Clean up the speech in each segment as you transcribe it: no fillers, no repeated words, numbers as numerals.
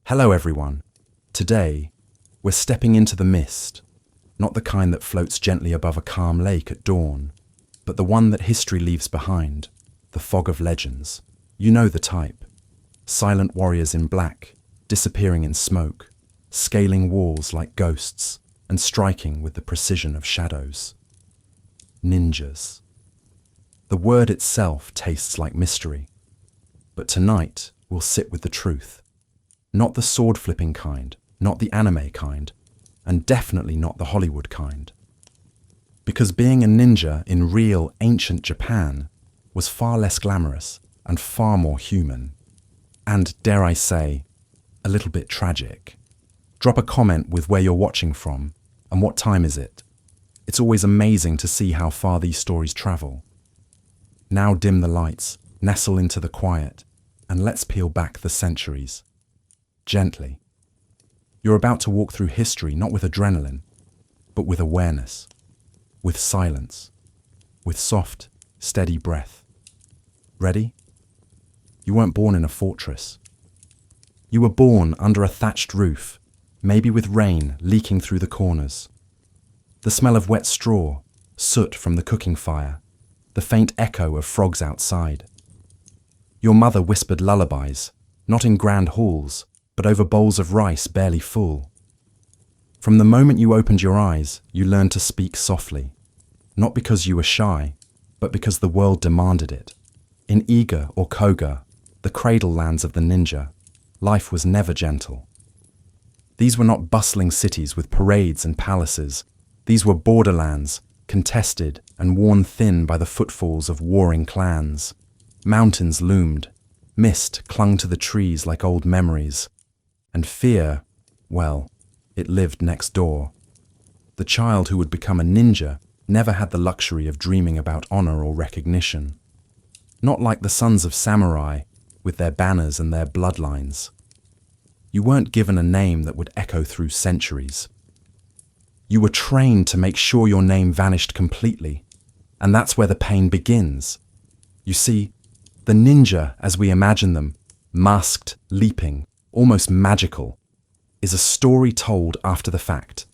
Hello everyone. Today, we're stepping into the mist, not the kind that floats gently above a calm lake at dawn, but the one that history leaves behind, the fog of legends. You know the type. Silent warriors in black, disappearing in smoke, scaling walls like ghosts, and striking with the precision of shadows. Ninjas. The word itself tastes like mystery, but tonight we'll sit with the truth. Not the sword-flipping kind, not the anime kind, and definitely not the Hollywood kind. Because being a ninja in real, ancient Japan was far less glamorous and far more human. And, dare I say, a little bit tragic. Drop a comment with where you're watching from and what time is it. It's always amazing to see how far these stories travel. Now dim the lights, nestle into the quiet, and let's peel back the centuries. Gently. You're about to walk through history not with adrenaline, but with awareness, with silence, with soft, steady breath. Ready? You weren't born in a fortress. You were born under a thatched roof, maybe with rain leaking through the corners. The smell of wet straw, soot from the cooking fire, the faint echo of frogs outside. Your mother whispered lullabies, not in grand halls, but over bowls of rice barely full. From the moment you opened your eyes, you learned to speak softly, not because you were shy, but because the world demanded it. In Iga or Koga, the cradle lands of the ninja, life was never gentle. These were not bustling cities with parades and palaces. These were borderlands, contested and worn thin by the footfalls of warring clans. Mountains loomed, mist clung to the trees like old memories, and fear, well, it lived next door. The child who would become a ninja never had the luxury of dreaming about honor or recognition. Not like the sons of samurai, with their banners and their bloodlines. You weren't given a name that would echo through centuries. You were trained to make sure your name vanished completely, and that's where the pain begins. You see, the ninja, as we imagine them, masked, leaping, almost magical, is a story told after the fact.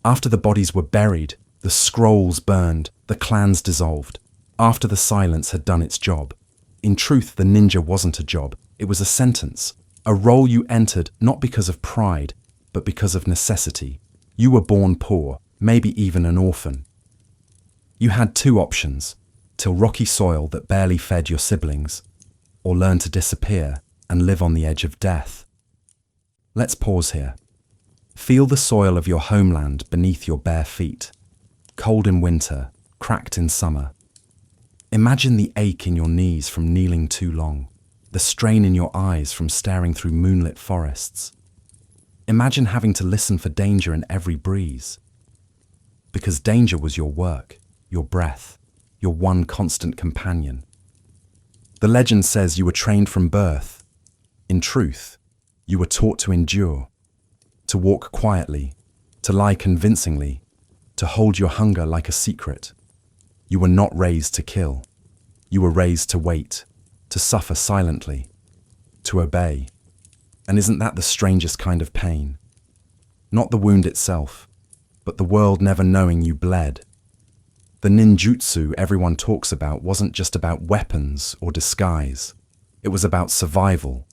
After the bodies were buried, the scrolls burned, the clans dissolved, after the silence had done its job. In truth, the ninja wasn't a job, it was a sentence, a role you entered not because of pride, but because of necessity. You were born poor, maybe even an orphan. You had two options: till rocky soil that barely fed your siblings, or learn to disappear and live on the edge of death. Let's pause here. Feel the soil of your homeland beneath your bare feet, cold in winter, cracked in summer. Imagine the ache in your knees from kneeling too long, the strain in your eyes from staring through moonlit forests. Imagine having to listen for danger in every breeze. Because danger was your work, your breath, your one constant companion. The legend says you were trained from birth. In truth, you were taught to endure, to walk quietly, to lie convincingly, to hold your hunger like a secret. You were not raised to kill. You were raised to wait, to suffer silently, to obey. And isn't that the strangest kind of pain? Not the wound itself, but the world never knowing you bled. The ninjutsu everyone talks about wasn't just about weapons or disguise. It was about survival.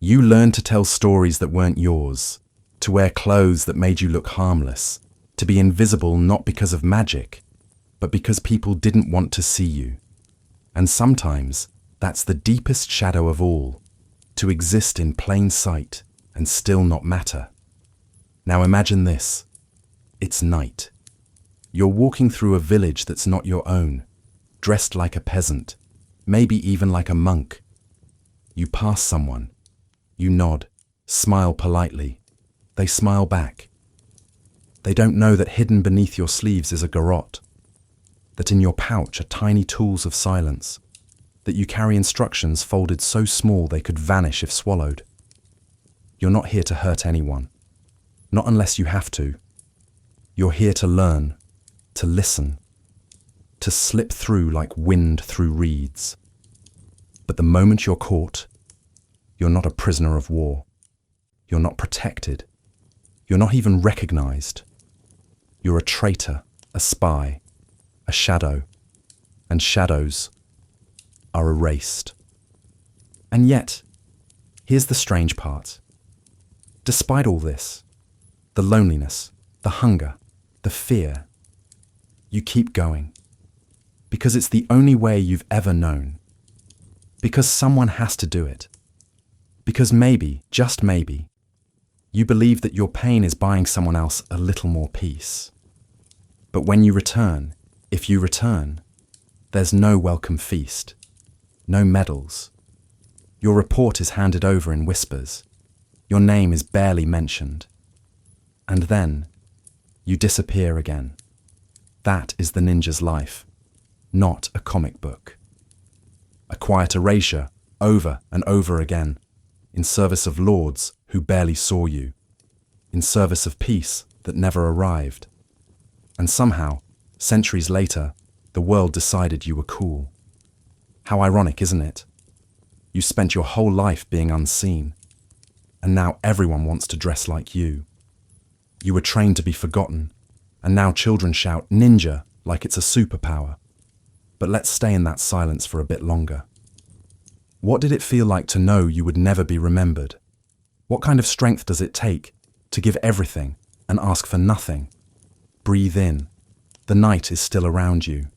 You learned to tell stories that weren't yours, to wear clothes that made you look harmless, to be invisible not because of magic, but because people didn't want to see you. And sometimes, that's the deepest shadow of all, to exist in plain sight and still not matter. Now imagine this. It's night. You're walking through a village that's not your own, dressed like a peasant, maybe even like a monk. You pass someone. You nod, smile politely. They smile back. They don't know that hidden beneath your sleeves is a garrote, that in your pouch are tiny tools of silence, that you carry instructions folded so small they could vanish if swallowed. You're not here to hurt anyone, not unless you have to. You're here to learn, to listen, to slip through like wind through reeds. But the moment you're caught, you're not a prisoner of war. You're not protected. You're not even recognized. You're a traitor, a spy, a shadow, and shadows are erased. And yet, here's the strange part. Despite all this, the loneliness, the hunger, the fear, you keep going. Because it's the only way you've ever known. Because someone has to do it. Because maybe, just maybe, you believe that your pain is buying someone else a little more peace. But when you return, if you return, there's no welcome feast, no medals. Your report is handed over in whispers. Your name is barely mentioned. And then, you disappear again. That is the ninja's life, not a comic book. A quiet erasure, over and over again, in service of lords who barely saw you, in service of peace that never arrived. And somehow, centuries later, the world decided you were cool. How ironic, isn't it? You spent your whole life being unseen, and now everyone wants to dress like you. You were trained to be forgotten, and now children shout ninja like it's a superpower. But let's stay in that silence for a bit longer. What did it feel like to know you would never be remembered? What kind of strength does it take to give everything and ask for nothing? Breathe in. The night is still around you.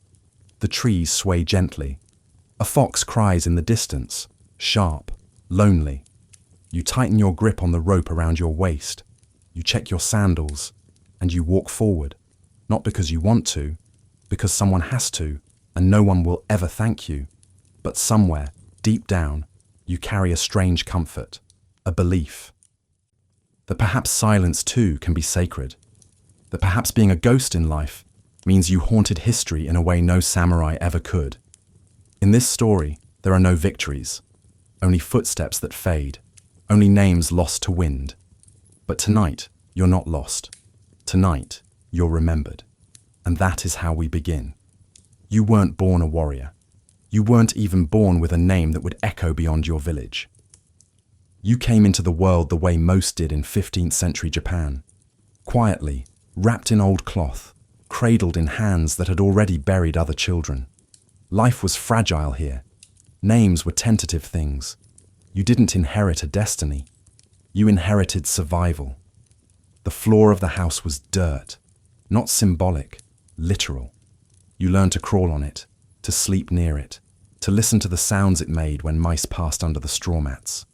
The trees sway gently. A fox cries in the distance, sharp, lonely. You tighten your grip on the rope around your waist. You check your sandals, and you walk forward, not because you want to, because someone has to, and no one will ever thank you. But somewhere, deep down, you carry a strange comfort, a belief. That perhaps silence too can be sacred. That perhaps being a ghost in life means you haunted history in a way no samurai ever could. In this story, there are no victories, only footsteps that fade, only names lost to wind. But tonight, you're not lost. Tonight, you're remembered. And that is how we begin. You weren't born a warrior. You weren't even born with a name that would echo beyond your village. You came into the world the way most did in 15th century Japan. Quietly, wrapped in old cloth, cradled in hands that had already buried other children. Life was fragile here. Names were tentative things. You didn't inherit a destiny. You inherited survival. The floor of the house was dirt, not symbolic, literal. You learned to crawl on it, to sleep near it, to listen to the sounds it made when mice passed under the straw mats.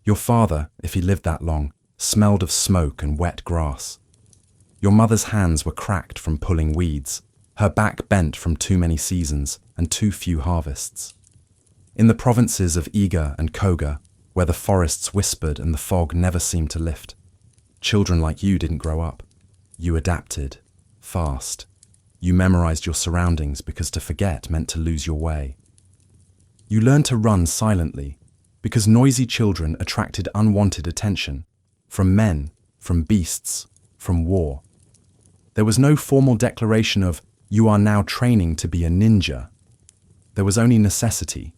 Your father, if he lived that long, smelled of smoke and wet grass. Your mother's hands were cracked from pulling weeds, her back bent from too many seasons and too few harvests. In the provinces of Iga and Koga, where the forests whispered and the fog never seemed to lift, children like you didn't grow up. You adapted, fast. You memorized your surroundings because to forget meant to lose your way. You learned to run silently because noisy children attracted unwanted attention, from men, from beasts, from war. There was no formal declaration of, "You are now training to be a ninja." There was only necessity.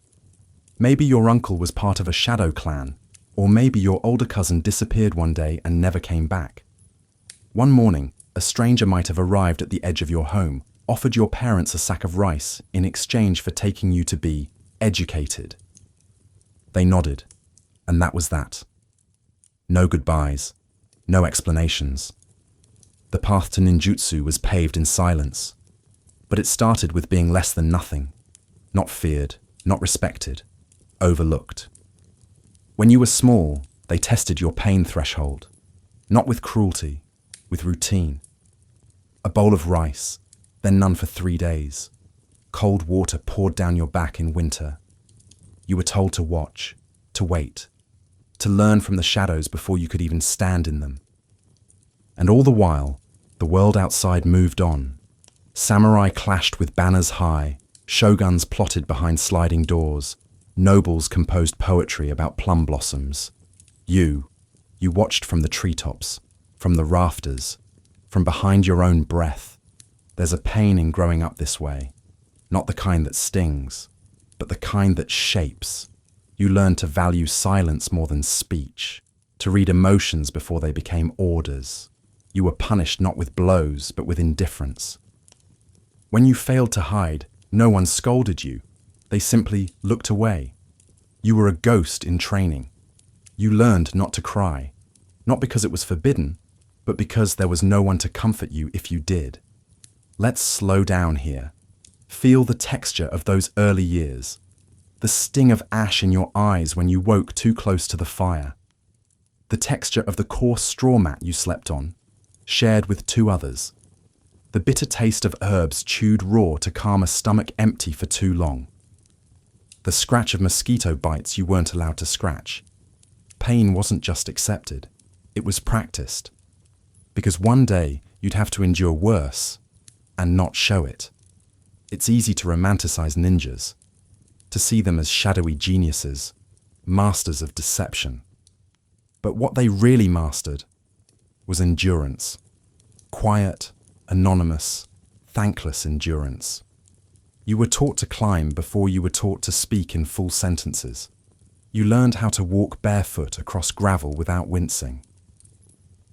Maybe your uncle was part of a shadow clan, or maybe your older cousin disappeared one day and never came back. One morning, a stranger might have arrived at the edge of your home, offered your parents a sack of rice in exchange for taking you to be educated. They nodded, and that was that. No goodbyes, no explanations. The path to ninjutsu was paved in silence, but it started with being less than nothing, not feared, not respected, overlooked. When you were small, they tested your pain threshold, not with cruelty, with routine. A bowl of rice, then none for 3 days. Cold water poured down your back in winter. You were told to watch, to wait, to learn from the shadows before you could even stand in them. And all the while, the world outside moved on. Samurai clashed with banners high, shoguns plotted behind sliding doors, nobles composed poetry about plum blossoms. You watched from the treetops, from the rafters, from behind your own breath. There's a pain in growing up this way, not the kind that stings, but the kind that shapes. You learn to value silence more than speech, to read emotions before they became orders. You were punished not with blows, but with indifference. When you failed to hide, no one scolded you. They simply looked away. You were a ghost in training. You learned not to cry, not because it was forbidden, but because there was no one to comfort you if you did. Let's slow down here. Feel the texture of those early years, the sting of ash in your eyes when you woke too close to the fire, the texture of the coarse straw mat you slept on, shared with two others, the bitter taste of herbs chewed raw to calm a stomach empty for too long, the scratch of mosquito bites you weren't allowed to scratch. Pain wasn't just accepted, it was practiced, because one day you'd have to endure worse and not show it. It's easy to romanticize ninjas, to see them as shadowy geniuses, masters of deception. But what they really mastered was endurance. Quiet, anonymous, thankless endurance. You were taught to climb before you were taught to speak in full sentences. You learned how to walk barefoot across gravel without wincing.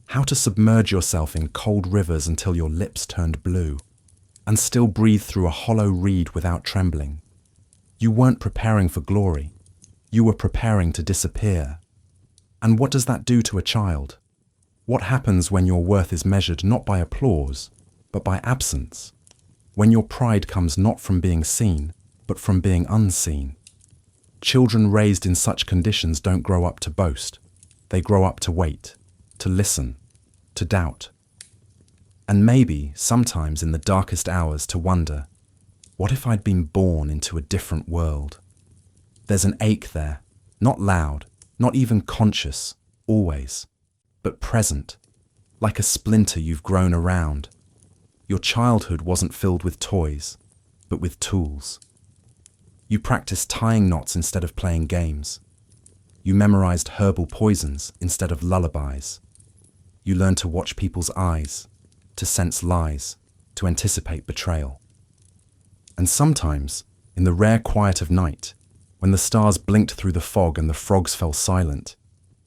How to submerge yourself in cold rivers until your lips turned blue, and still breathe through a hollow reed without trembling. You weren't preparing for glory. You were preparing to disappear. And what does that do to a child? What happens when your worth is measured not by applause, but by absence? When your pride comes not from being seen, but from being unseen? Children raised in such conditions don't grow up to boast. They grow up to wait, to listen, to doubt. And maybe, sometimes in the darkest hours, to wonder, what if I'd been born into a different world? There's an ache there, not loud, not even conscious, always, but present, like a splinter you've grown around. Your childhood wasn't filled with toys, but with tools. You practiced tying knots instead of playing games. You memorized herbal poisons instead of lullabies. You learned to watch people's eyes, to sense lies, to anticipate betrayal. And sometimes, in the rare quiet of night, when the stars blinked through the fog and the frogs fell silent,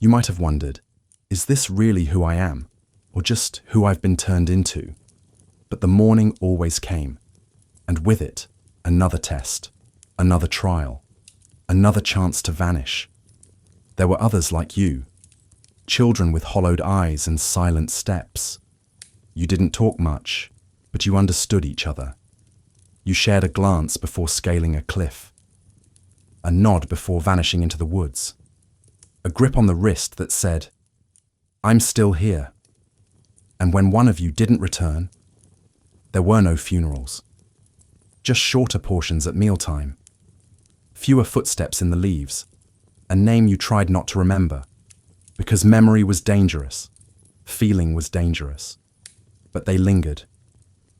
you might have wondered, is this really who I am, or just who I've been turned into? But the morning always came, and with it, another test, another trial, another chance to vanish. There were others like you, children with hollowed eyes and silent steps. You didn't talk much, but you understood each other. You shared a glance before scaling a cliff, a nod before vanishing into the woods, a grip on the wrist that said, "I'm still here." And when one of you didn't return, there were no funerals, just shorter portions at mealtime, fewer footsteps in the leaves, a name you tried not to remember, because memory was dangerous, feeling was dangerous. But they lingered,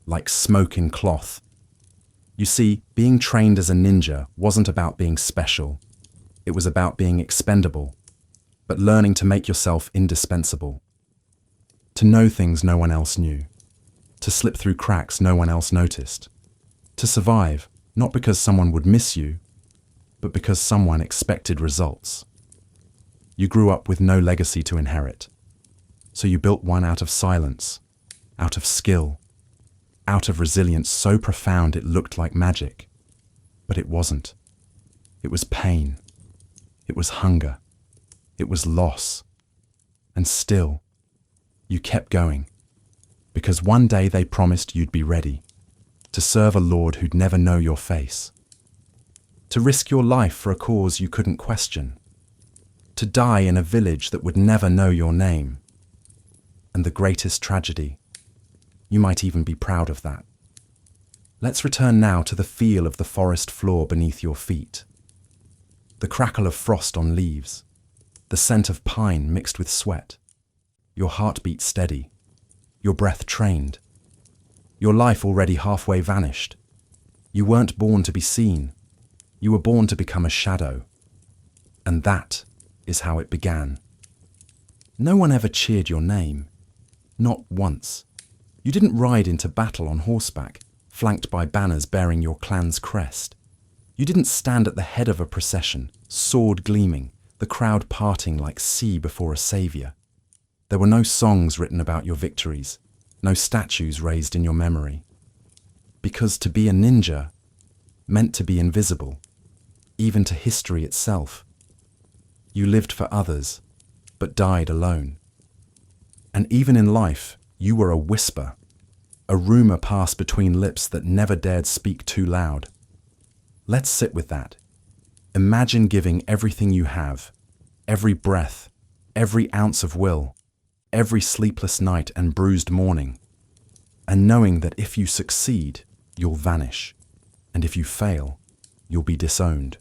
like smoke in cloth. You see, being trained as a ninja wasn't about being special. It was about being expendable, but learning to make yourself indispensable. To know things no one else knew. To slip through cracks no one else noticed. To survive, not because someone would miss you, but because someone expected results. You grew up with no legacy to inherit, so you built one out of silence, out of skill, out of resilience so profound it looked like magic. But it wasn't. It was pain. It was hunger. It was loss. And still, you kept going, because one day they promised you'd be ready to serve a lord who'd never know your face, to risk your life for a cause you couldn't question, to die in a village that would never know your name. And the greatest tragedy, you might even be proud of that. Let's return now to the feel of the forest floor beneath your feet, the crackle of frost on leaves, the scent of pine mixed with sweat, your heartbeat steady, your breath trained, your life already halfway vanished. You weren't born to be seen, you were born to become a shadow. And that is how it began. No one ever cheered your name, not once. You didn't ride into battle on horseback, flanked by banners bearing your clan's crest. You didn't stand at the head of a procession, sword gleaming, the crowd parting like sea before a savior. There were no songs written about your victories, no statues raised in your memory. Because to be a ninja meant to be invisible, even to history itself. You lived for others, but died alone. And even in life, you were a whisper, a rumor passed between lips that never dared speak too loud. Let's sit with that. Imagine giving everything you have, every breath, every ounce of will, every sleepless night and bruised morning, and knowing that if you succeed, you'll vanish, and if you fail, you'll be disowned,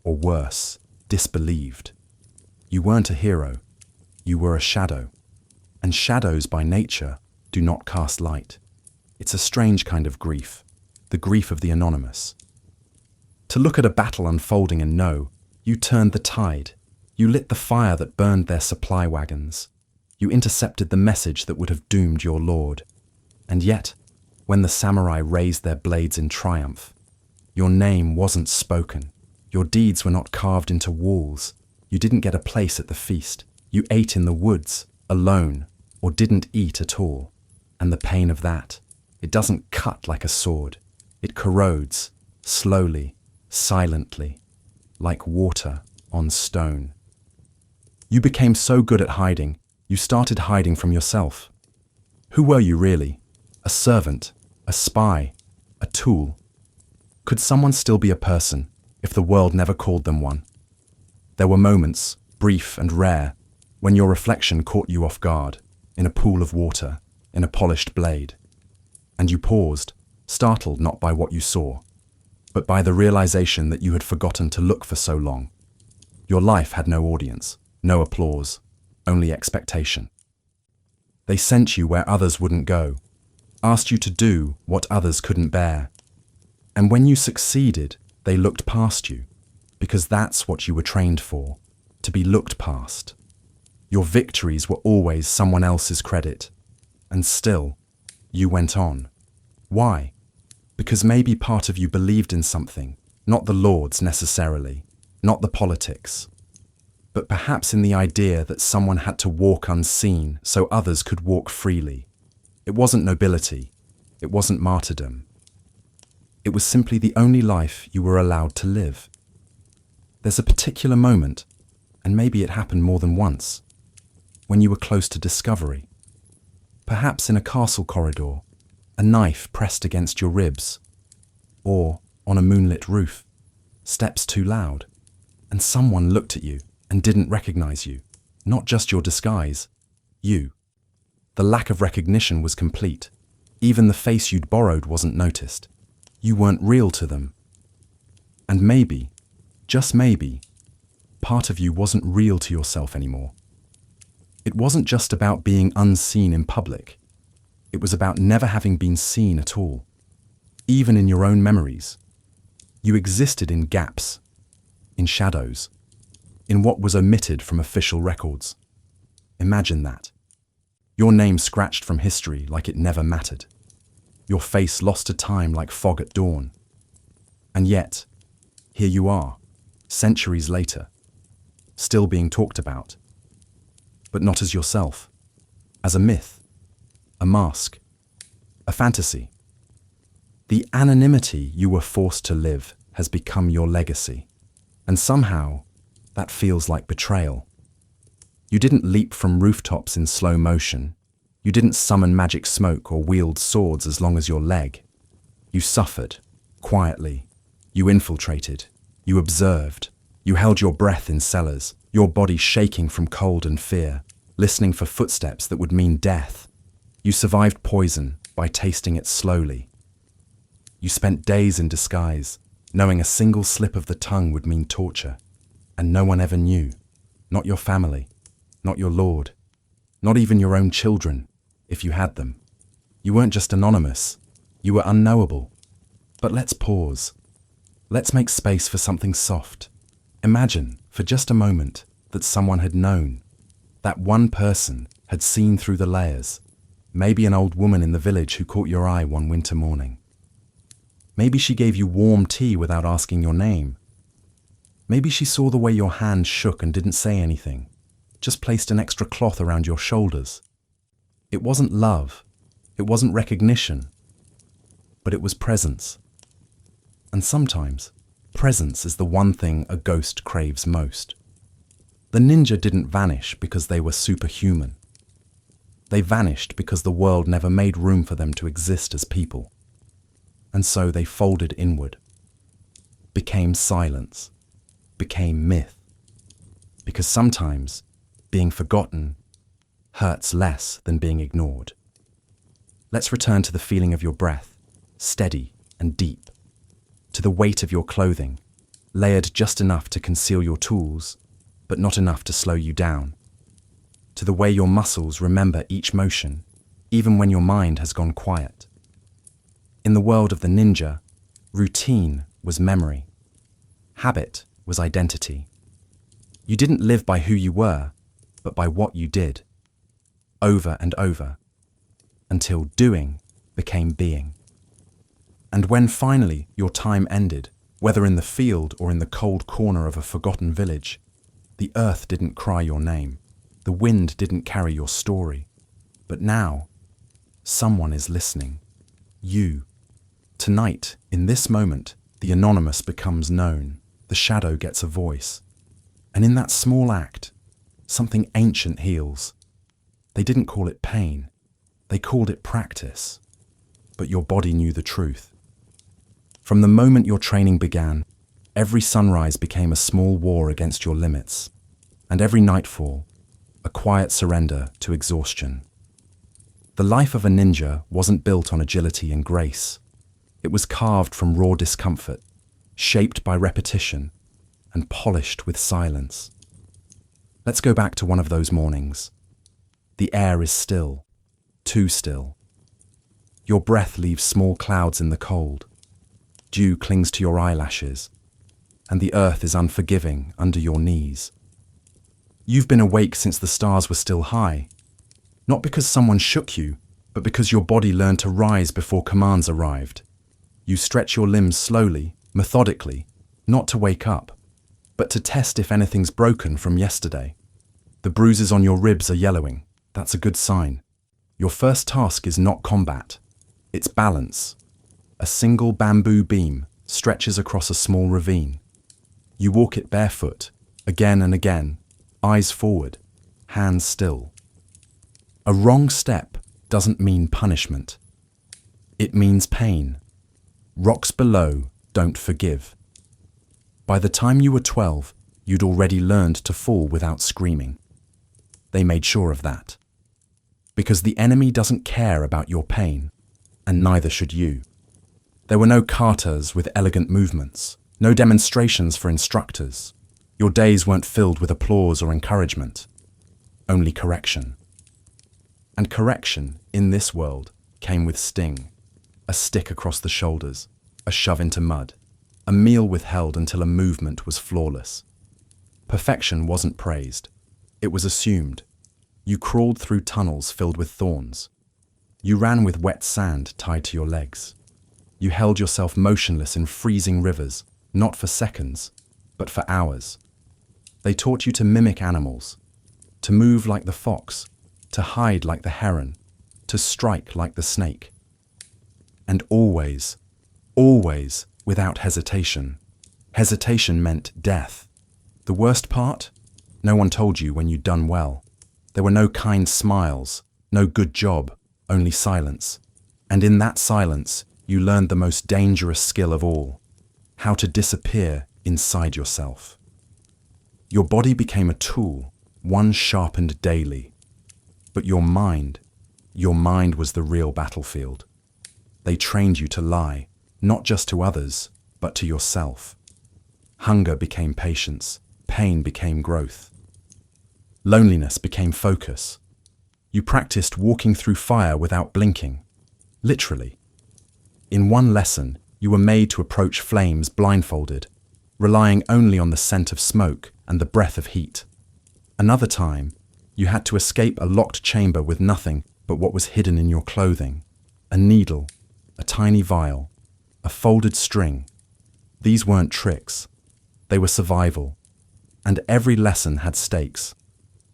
or worse, disbelieved. You weren't a hero, you were a shadow, and shadows by nature do not cast light. It's a strange kind of grief, the grief of the anonymous. To look at a battle unfolding and know, you turned the tide, you lit the fire that burned their supply wagons, you intercepted the message that would have doomed your lord. And yet, when the samurai raised their blades in triumph, your name wasn't spoken, your deeds were not carved into walls, you didn't get a place at the feast, you ate in the woods, alone, or didn't eat at all. And the pain of that, it doesn't cut like a sword, it corrodes, slowly, silently, like water on stone. You became so good at hiding, you started hiding from yourself. Who were you really? A servant, a spy, a tool? Could someone still be a person if the world never called them one? There were moments, brief and rare, when your reflection caught you off guard, in a pool of water, in a polished blade. And you paused, startled not by what you saw, but by the realization that you had forgotten to look for so long. Your life had no audience, no applause, only expectation. They sent you where others wouldn't go, asked you to do what others couldn't bear. And when you succeeded, they looked past you, because that's what you were trained for, to be looked past. Your victories were always someone else's credit. And still, you went on. Why? Because maybe part of you believed in something, not the lords necessarily, not the politics, but perhaps in the idea that someone had to walk unseen so others could walk freely. It wasn't nobility. It wasn't martyrdom. It was simply the only life you were allowed to live. There's a particular moment, and maybe it happened more than once, when you were close to discovery. Perhaps in a castle corridor, a knife pressed against your ribs, or on a moonlit roof, steps too loud, and someone looked at you and didn't recognize you, not just your disguise, you. The lack of recognition was complete. Even the face you'd borrowed wasn't noticed. You weren't real to them. And maybe, just maybe, part of you wasn't real to yourself anymore. It wasn't just about being unseen in public. It was about never having been seen at all, even in your own memories. You existed in gaps, in shadows, in what was omitted from official records. Imagine that. Your name scratched from history like it never mattered. Your face lost to time like fog at dawn. And yet, here you are, centuries later, still being talked about. But not as yourself, as a myth, a mask, a fantasy. The anonymity you were forced to live has become your legacy. And somehow, that feels like betrayal. You didn't leap from rooftops in slow motion. You didn't summon magic smoke or wield swords as long as your leg. You suffered, quietly. You infiltrated. You observed. You held your breath in cellars, your body shaking from cold and fear, listening for footsteps that would mean death. You survived poison by tasting it slowly. You spent days in disguise, knowing a single slip of the tongue would mean torture. And no one ever knew. Not your family. Not your lord. Not even your own children, if you had them. You weren't just anonymous. You were unknowable. But let's pause. Let's make space for something soft. Imagine, for just a moment, that someone had known. That one person had seen through the layers. Maybe an old woman in the village who caught your eye one winter morning. Maybe she gave you warm tea without asking your name. Maybe she saw the way your hand shook and didn't say anything, just placed an extra cloth around your shoulders. It wasn't love, it wasn't recognition, but it was presence. And sometimes, presence is the one thing a ghost craves most. The ninja didn't vanish because they were superhuman. They vanished because the world never made room for them to exist as people. And so they folded inward, became silence, became myth. Because sometimes being forgotten hurts less than being ignored. Let's return to the feeling of your breath, steady and deep, to the weight of your clothing, layered just enough to conceal your tools, but not enough to slow you down, to the way your muscles remember each motion, even when your mind has gone quiet. In the world of the ninja, routine was memory. Habit was identity. You didn't live by who you were, but by what you did, over and over, until doing became being. And when finally your time ended, whether in the field or in the cold corner of a forgotten village, the earth didn't cry your name, the wind didn't carry your story. But now, someone is listening. You. Tonight, in this moment, the anonymous becomes known, the shadow gets a voice. And in that small act, something ancient heals. They didn't call it pain, they called it practice. But your body knew the truth. From the moment your training began, every sunrise became a small war against your limits, and every nightfall, a quiet surrender to exhaustion. The life of a ninja wasn't built on agility and grace. It was carved from raw discomfort, shaped by repetition, and polished with silence. Let's go back to one of those mornings. The air is still, too still. Your breath leaves small clouds in the cold. Dew clings to your eyelashes, and the earth is unforgiving under your knees. You've been awake since the stars were still high, not because someone shook you, but because your body learned to rise before commands arrived. You stretch your limbs slowly, methodically, not to wake up, but to test if anything's broken from yesterday. The bruises on your ribs are yellowing. That's a good sign. Your first task is not combat, it's balance. A single bamboo beam stretches across a small ravine. You walk it barefoot, again and again, eyes forward, hands still. A wrong step doesn't mean punishment. It means pain. Rocks below don't forgive. By the time you were 12, you'd already learned to fall without screaming. They made sure of that. Because the enemy doesn't care about your pain, and neither should you. There were no katas with elegant movements, no demonstrations for instructors. Your days weren't filled with applause or encouragement, only correction. And correction, in this world, came with sting. A stick across the shoulders, a shove into mud, a meal withheld until a movement was flawless. Perfection wasn't praised, it was assumed. You crawled through tunnels filled with thorns. You ran with wet sand tied to your legs. You held yourself motionless in freezing rivers, not for seconds, but for hours. They taught you to mimic animals, to move like the fox, to hide like the heron, to strike like the snake. And always, always without hesitation. Hesitation meant death. The worst part? No one told you when you'd done well. There were no kind smiles, no good job, only silence. And in that silence, you learned the most dangerous skill of all, how to disappear inside yourself. Your body became a tool, one sharpened daily. But your mind was the real battlefield. They trained you to lie, not just to others, but to yourself. Hunger became patience, pain became growth. Loneliness became focus. You practiced walking through fire without blinking, literally. In one lesson, you were made to approach flames blindfolded, relying only on the scent of smoke and the breath of heat. Another time, you had to escape a locked chamber with nothing but what was hidden in your clothing, a needle, a tiny vial, a folded string. These weren't tricks. They were survival. And every lesson had stakes.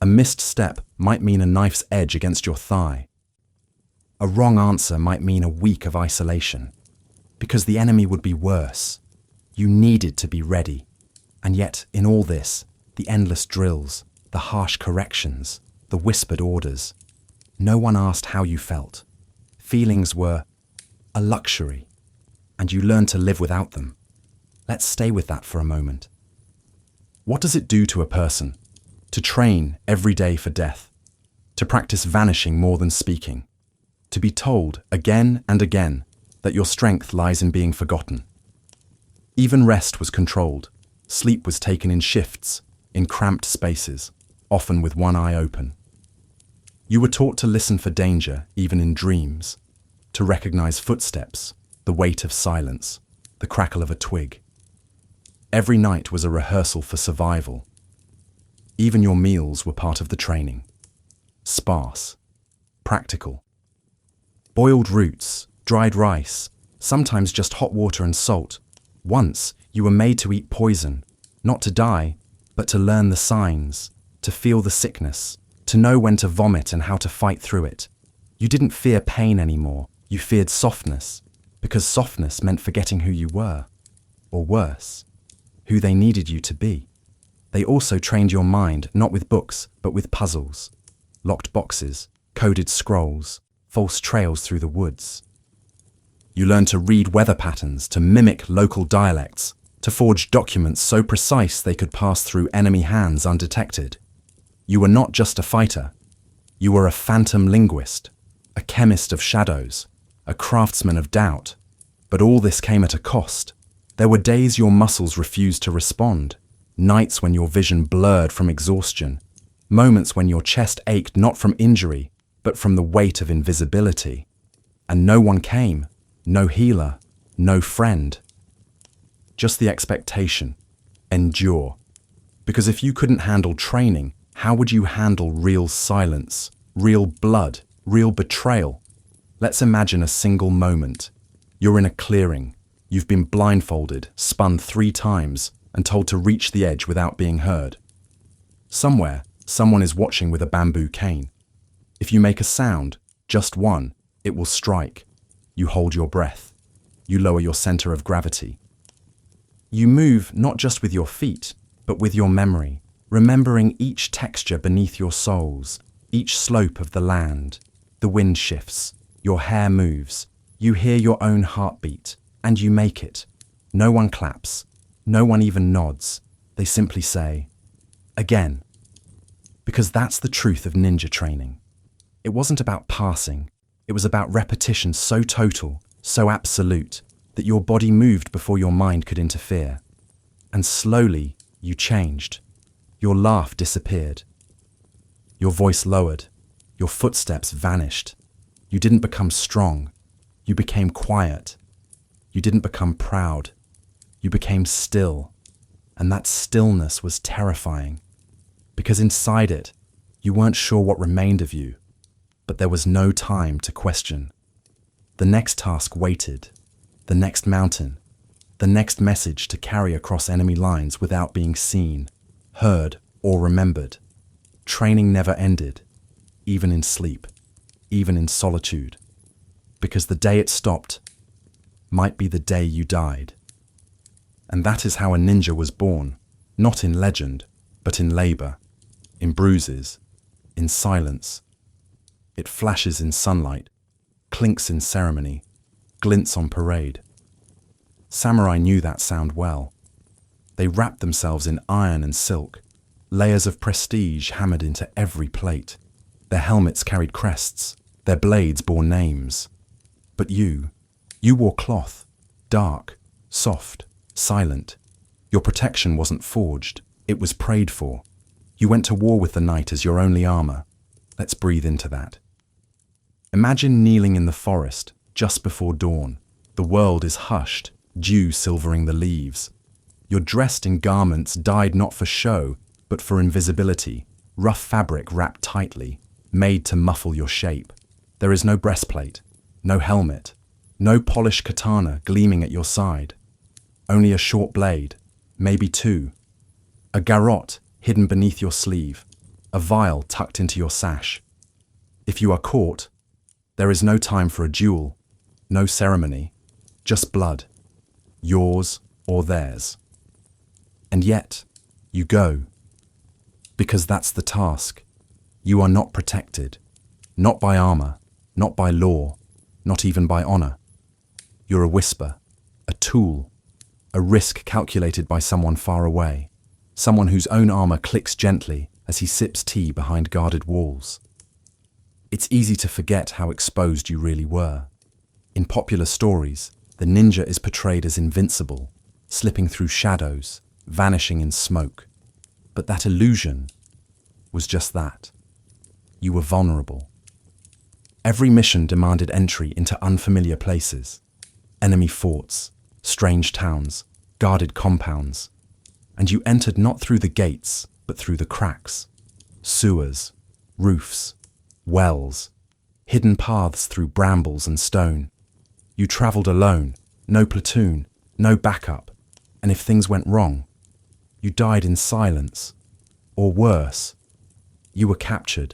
A missed step might mean a knife's edge against your thigh. A wrong answer might mean a week of isolation. Because the enemy would be worse. You needed to be ready. And yet, in all this, the endless drills, the harsh corrections, the whispered orders, no one asked how you felt. Feelings were a luxury, and you learned to live without them. Let's stay with that for a moment. What does it do to a person to train every day for death, to practice vanishing more than speaking, to be told again and again that your strength lies in being forgotten? Even rest was controlled. Sleep was taken in shifts, in cramped spaces, often with one eye open. You were taught to listen for danger, even in dreams, to recognize footsteps, the weight of silence, the crackle of a twig. Every night was a rehearsal for survival. Even your meals were part of the training. Sparse, practical. Boiled roots, dried rice, sometimes just hot water and salt. Once, you were made to eat poison, not to die, but to learn the signs, to feel the sickness, to know when to vomit and how to fight through it. You didn't fear pain anymore, you feared softness, because softness meant forgetting who you were, or worse, who they needed you to be. They also trained your mind not with books, but with puzzles, locked boxes, coded scrolls, false trails through the woods. You learned to read weather patterns, to mimic local dialects, to forge documents so precise they could pass through enemy hands undetected. You were not just a fighter. You were a phantom linguist, a chemist of shadows, a craftsman of doubt. But all this came at a cost. There were days your muscles refused to respond, nights when your vision blurred from exhaustion, moments when your chest ached not from injury, but from the weight of invisibility. And no one came, no healer, no friend. Just the expectation. Endure. Because if you couldn't handle training, how would you handle real silence, real blood, real betrayal? Let's imagine a single moment. You're in a clearing. You've been blindfolded, spun 3 times, and told to reach the edge without being heard. Somewhere, someone is watching with a bamboo cane. If you make a sound, just one, it will strike. You hold your breath. You lower your center of gravity. You move not just with your feet, but with your memory, remembering each texture beneath your soles, each slope of the land. The wind shifts, your hair moves, you hear your own heartbeat, and you make it. No one claps, no one even nods. They simply say, again. Because that's the truth of ninja training. It wasn't about passing, it was about repetition so total, so absolute, that your body moved before your mind could interfere. And slowly, you changed. Your laugh disappeared. Your voice lowered. Your footsteps vanished. You didn't become strong. You became quiet. You didn't become proud. You became still. And that stillness was terrifying. Because inside it, you weren't sure what remained of you. But there was no time to question. The next task waited. The next mountain. The next message to carry across enemy lines without being seen, heard, or remembered. Training never ended, even in sleep, even in solitude. Because the day it stopped might be the day you died. And that is how a ninja was born, not in legend, but in labor, in bruises, in silence. It flashes in sunlight, clinks in ceremony, glints on parade. Samurai knew that sound well. They wrapped themselves in iron and silk, layers of prestige hammered into every plate. Their helmets carried crests, their blades bore names. But you wore cloth, dark, soft, silent. Your protection wasn't forged, it was prayed for. You went to war with the night as your only armor. Let's breathe into that. Imagine kneeling in the forest just before dawn. The world is hushed, dew silvering the leaves. You're dressed in garments dyed not for show, but for invisibility, rough fabric wrapped tightly, made to muffle your shape. There is no breastplate, no helmet, no polished katana gleaming at your side. Only a short blade, maybe two. A garrote hidden beneath your sleeve, a vial tucked into your sash. If you are caught, there is no time for a duel, no ceremony, just blood, yours or theirs. And yet, you go, because that's the task. You are not protected, not by armor, not by law, not even by honor. You're a whisper, a tool, a risk calculated by someone far away, someone whose own armor clicks gently as he sips tea behind guarded walls. It's easy to forget how exposed you really were. In popular stories, the ninja is portrayed as invincible, slipping through shadows, vanishing in smoke. But that illusion was just that. You were vulnerable. Every mission demanded entry into unfamiliar places, enemy forts, strange towns, guarded compounds, and you entered not through the gates, but through the cracks, sewers, roofs, wells, hidden paths through brambles and stone. You traveled alone, no platoon, no backup, and if things went wrong, you died in silence, or worse, you were captured.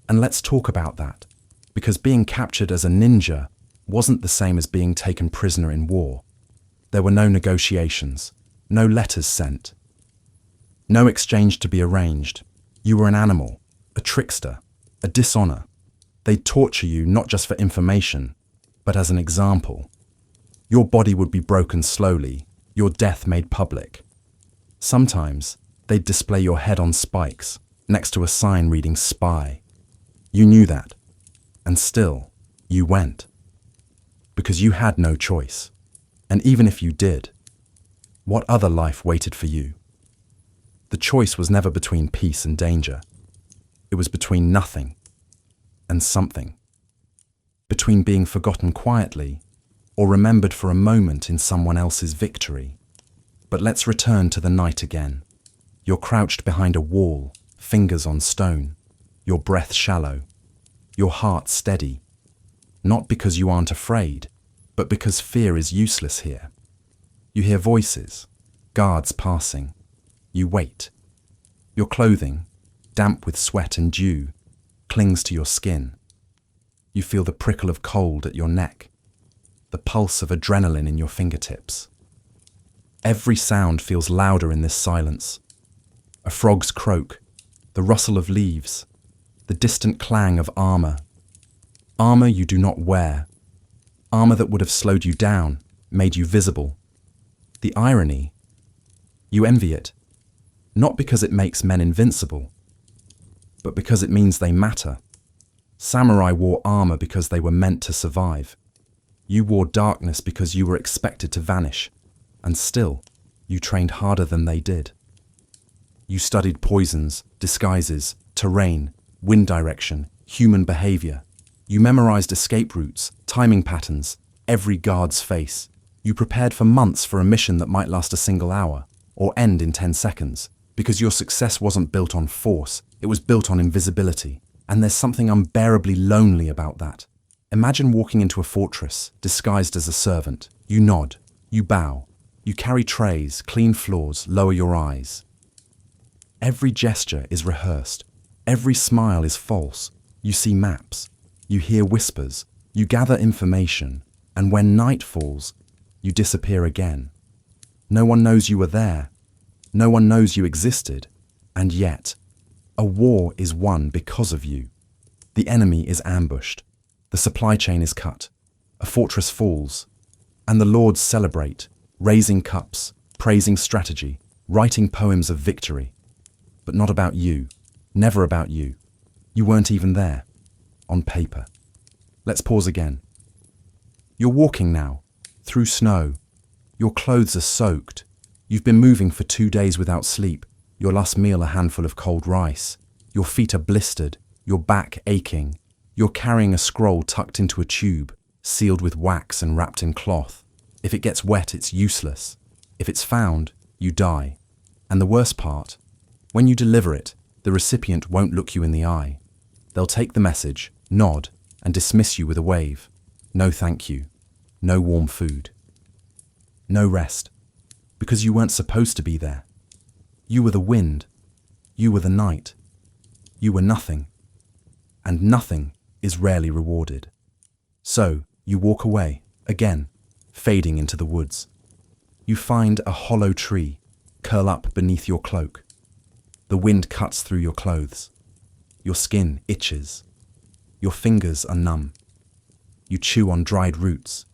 And let's talk about that, because being captured as a ninja wasn't the same as being taken prisoner in war. There were no negotiations, no letters sent, no exchange to be arranged. You were an animal, a trickster, a dishonor. They'd torture you not just for information, but as an example. Your body would be broken slowly, your death made public. Sometimes, they'd display your head on spikes, next to a sign reading spy. You knew that, and still, you went. Because you had no choice. And even if you did, what other life waited for you? The choice was never between peace and danger. It was between nothing and something. Between being forgotten quietly or remembered for a moment in someone else's victory. But let's return to the night again. You're crouched behind a wall, fingers on stone, your breath shallow, your heart steady. Not because you aren't afraid, but because fear is useless here. You hear voices, guards passing. You wait. Your clothing, damp with sweat and dew, clings to your skin. You feel the prickle of cold at your neck, the pulse of adrenaline in your fingertips. Every sound feels louder in this silence. A frog's croak, the rustle of leaves, the distant clang of armor. Armor you do not wear. Armor that would have slowed you down, made you visible. The irony, you envy it, not because it makes men invincible, but because it means they matter. Samurai wore armor because they were meant to survive. You wore darkness because you were expected to vanish, and still, you trained harder than they did. You studied poisons, disguises, terrain, wind direction, human behavior. You memorized escape routes, timing patterns, every guard's face. You prepared for months for a mission that might last a single hour, or end in 10 seconds, because your success wasn't built on force, it was built on invisibility. And there's something unbearably lonely about that. Imagine walking into a fortress, disguised as a servant. You nod, you bow, you carry trays, clean floors, lower your eyes. Every gesture is rehearsed. Every smile is false. You see maps. You hear whispers. You gather information. And when night falls, you disappear again. No one knows you were there. No one knows you existed. And yet, a war is won because of you. The enemy is ambushed. The supply chain is cut. A fortress falls. And the lords celebrate, raising cups, praising strategy, writing poems of victory. But not about you. Never about you. You weren't even there. On paper. Let's pause again. You're walking now, through snow. Your clothes are soaked. You've been moving for 2 days without sleep. Your last meal a handful of cold rice. Your feet are blistered, your back aching. You're carrying a scroll tucked into a tube, sealed with wax and wrapped in cloth. If it gets wet, it's useless. If it's found, you die. And the worst part, when you deliver it, the recipient won't look you in the eye. They'll take the message, nod, and dismiss you with a wave. No thank you. No warm food. No rest. because you weren't supposed to be there. You were the wind. You were the night. You were nothing. And nothing is rarely rewarded. So you walk away, again, fading into the woods. You find a hollow tree, curl up beneath your cloak. The wind cuts through your clothes. Your skin itches. Your fingers are numb. You chew on dried roots.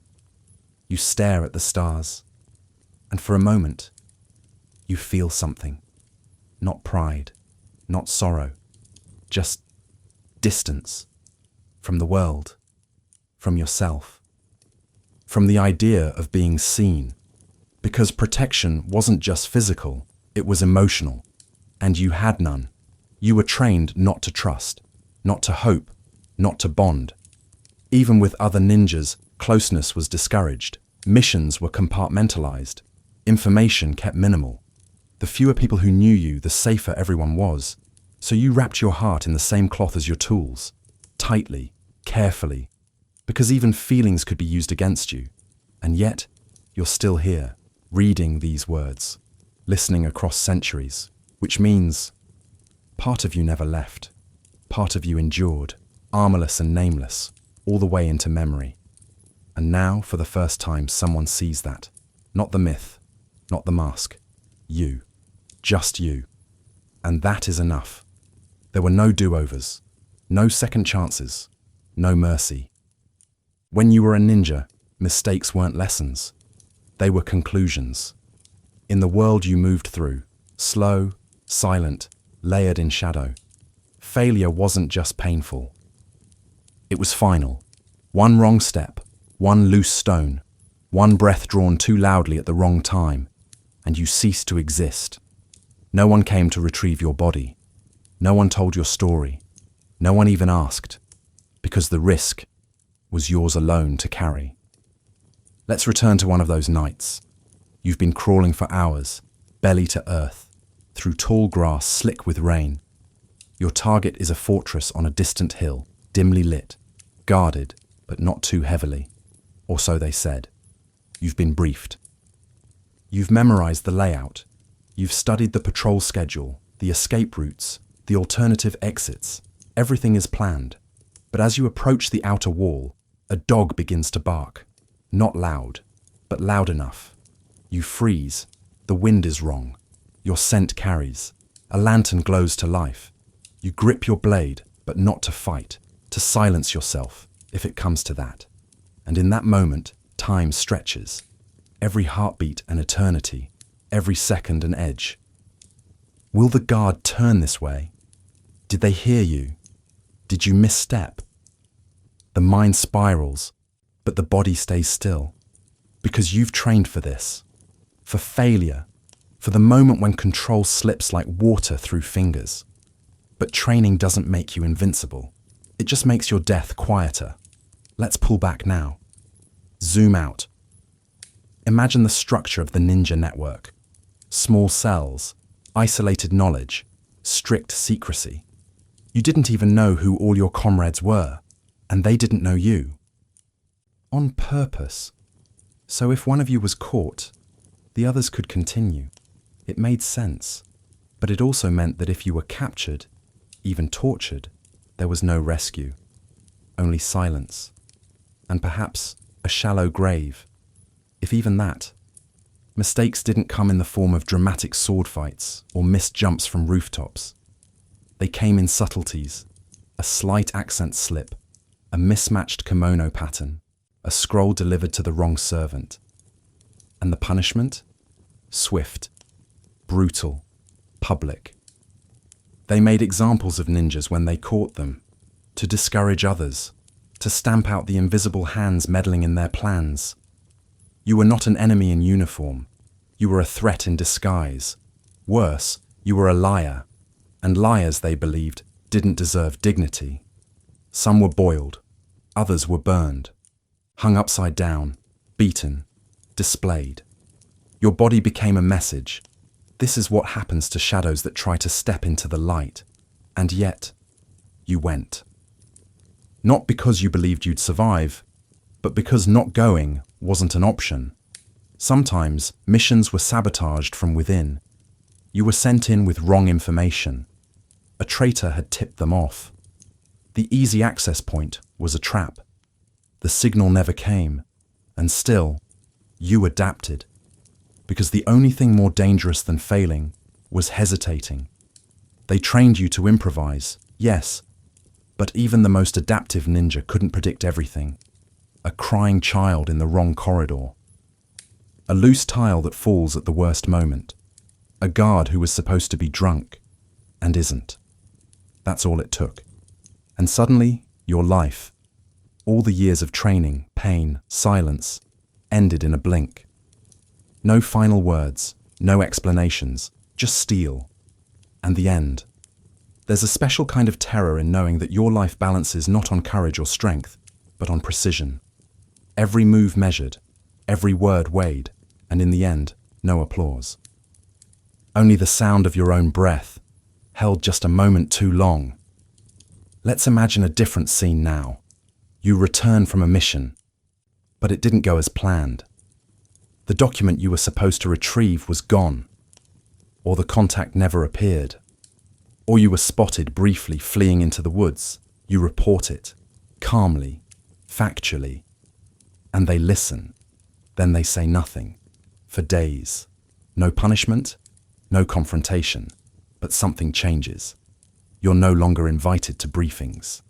You stare at the stars. And for a moment, you feel something. Not pride, not sorrow, just distance from the world, from yourself, from the idea of being seen. Because protection wasn't just physical, it was emotional. And you had none. You were trained not to trust, not to hope, not to bond. Even with other ninjas, closeness was discouraged. Missions were compartmentalized. Information kept minimal. The fewer people who knew you, the safer everyone was. So you wrapped your heart in the same cloth as your tools, tightly, carefully, because even feelings could be used against you. And yet, you're still here, reading these words, listening across centuries, which means part of you never left, part of you endured, armorless and nameless, all the way into memory. And now, for the first time, someone sees that. Not the myth, not the mask. You. Just you. And that is enough. There were no do-overs, no second chances, no mercy. When you were a ninja, mistakes weren't lessons. They were conclusions. In the world you moved through, slow, silent, layered in shadow, failure wasn't just painful. It was final. One wrong step, one loose stone, one breath drawn too loudly at the wrong time, and you ceased to exist. No one came to retrieve your body. No one told your story. No one even asked, because the risk was yours alone to carry. Let's return to one of those nights. You've been crawling for hours, belly to earth, through tall grass slick with rain. Your target is a fortress on a distant hill, dimly lit, guarded, but not too heavily. Or so they said. You've been briefed. You've memorized the layout. You've studied the patrol schedule, the escape routes, the alternative exits. Everything is planned. But as you approach the outer wall, a dog begins to bark. Not loud, but loud enough. You freeze. The wind is wrong. Your scent carries. A lantern glows to life. You grip your blade, but not to fight, to silence yourself, if it comes to that. And in that moment, time stretches. Every heartbeat an eternity, every second an edge. Will the guard turn this way? Did they hear you? Did you misstep? The mind spirals, but the body stays still. Because you've trained for this. For failure. For the moment when control slips like water through fingers. But training doesn't make you invincible. It just makes your death quieter. Let's pull back now. Zoom out. Imagine the structure of the ninja network. Small cells, isolated knowledge, strict secrecy. You didn't even know who all your comrades were, and they didn't know you. On purpose. So if one of you was caught, the others could continue. It made sense. But it also meant that if you were captured, even tortured, there was no rescue. Only silence. And perhaps a shallow grave. If even that. Mistakes didn't come in the form of dramatic sword fights or missed jumps from rooftops. They came in subtleties. A slight accent slip, a mismatched kimono pattern, a scroll delivered to the wrong servant. And the punishment? Swift, brutal, public. They made examples of ninjas when they caught them, to discourage others, to stamp out the invisible hands meddling in their plans. You were not an enemy in uniform. You were a threat in disguise. Worse, you were a liar. And liars, they believed, didn't deserve dignity. Some were boiled. Others were burned. Hung upside down, beaten, displayed. Your body became a message. This is what happens to shadows that try to step into the light. And yet, you went. Not because you believed you'd survive, but because not going wasn't an option. Sometimes missions were sabotaged from within. You were sent in with wrong information. A traitor had tipped them off. The easy access point was a trap. The signal never came, and still, you adapted. Because the only thing more dangerous than failing was hesitating. They trained you to improvise, yes, but even the most adaptive ninja couldn't predict everything. A crying child in the wrong corridor. A loose tile that falls at the worst moment. A guard who was supposed to be drunk and isn't. That's all it took. And suddenly, your life, all the years of training, pain, silence, ended in a blink. No final words, no explanations, just steel. And the end. There's a special kind of terror in knowing that your life balances not on courage or strength, but on precision. Every move measured, every word weighed, and in the end, no applause. Only the sound of your own breath, held just a moment too long. Let's imagine a different scene now. You return from a mission, but it didn't go as planned. The document you were supposed to retrieve was gone, or the contact never appeared, or you were spotted briefly fleeing into the woods. You report it, calmly, factually, and they listen. Then they say nothing, for days. No punishment, no confrontation, but something changes. You're no longer invited to briefings.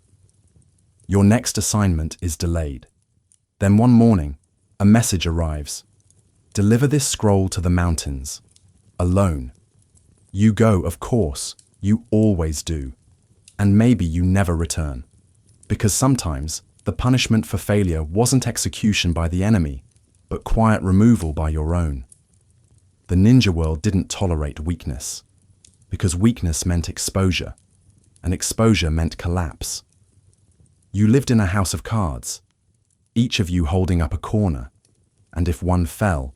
Your next assignment is delayed. Then one morning, a message arrives. Deliver this scroll to the mountains. Alone. You go, of course. You always do. And maybe you never return. Because sometimes, the punishment for failure wasn't execution by the enemy, but quiet removal by your own. The ninja world didn't tolerate weakness. Because weakness meant exposure. And exposure meant collapse. You lived in a house of cards, each of you holding up a corner, and if one fell,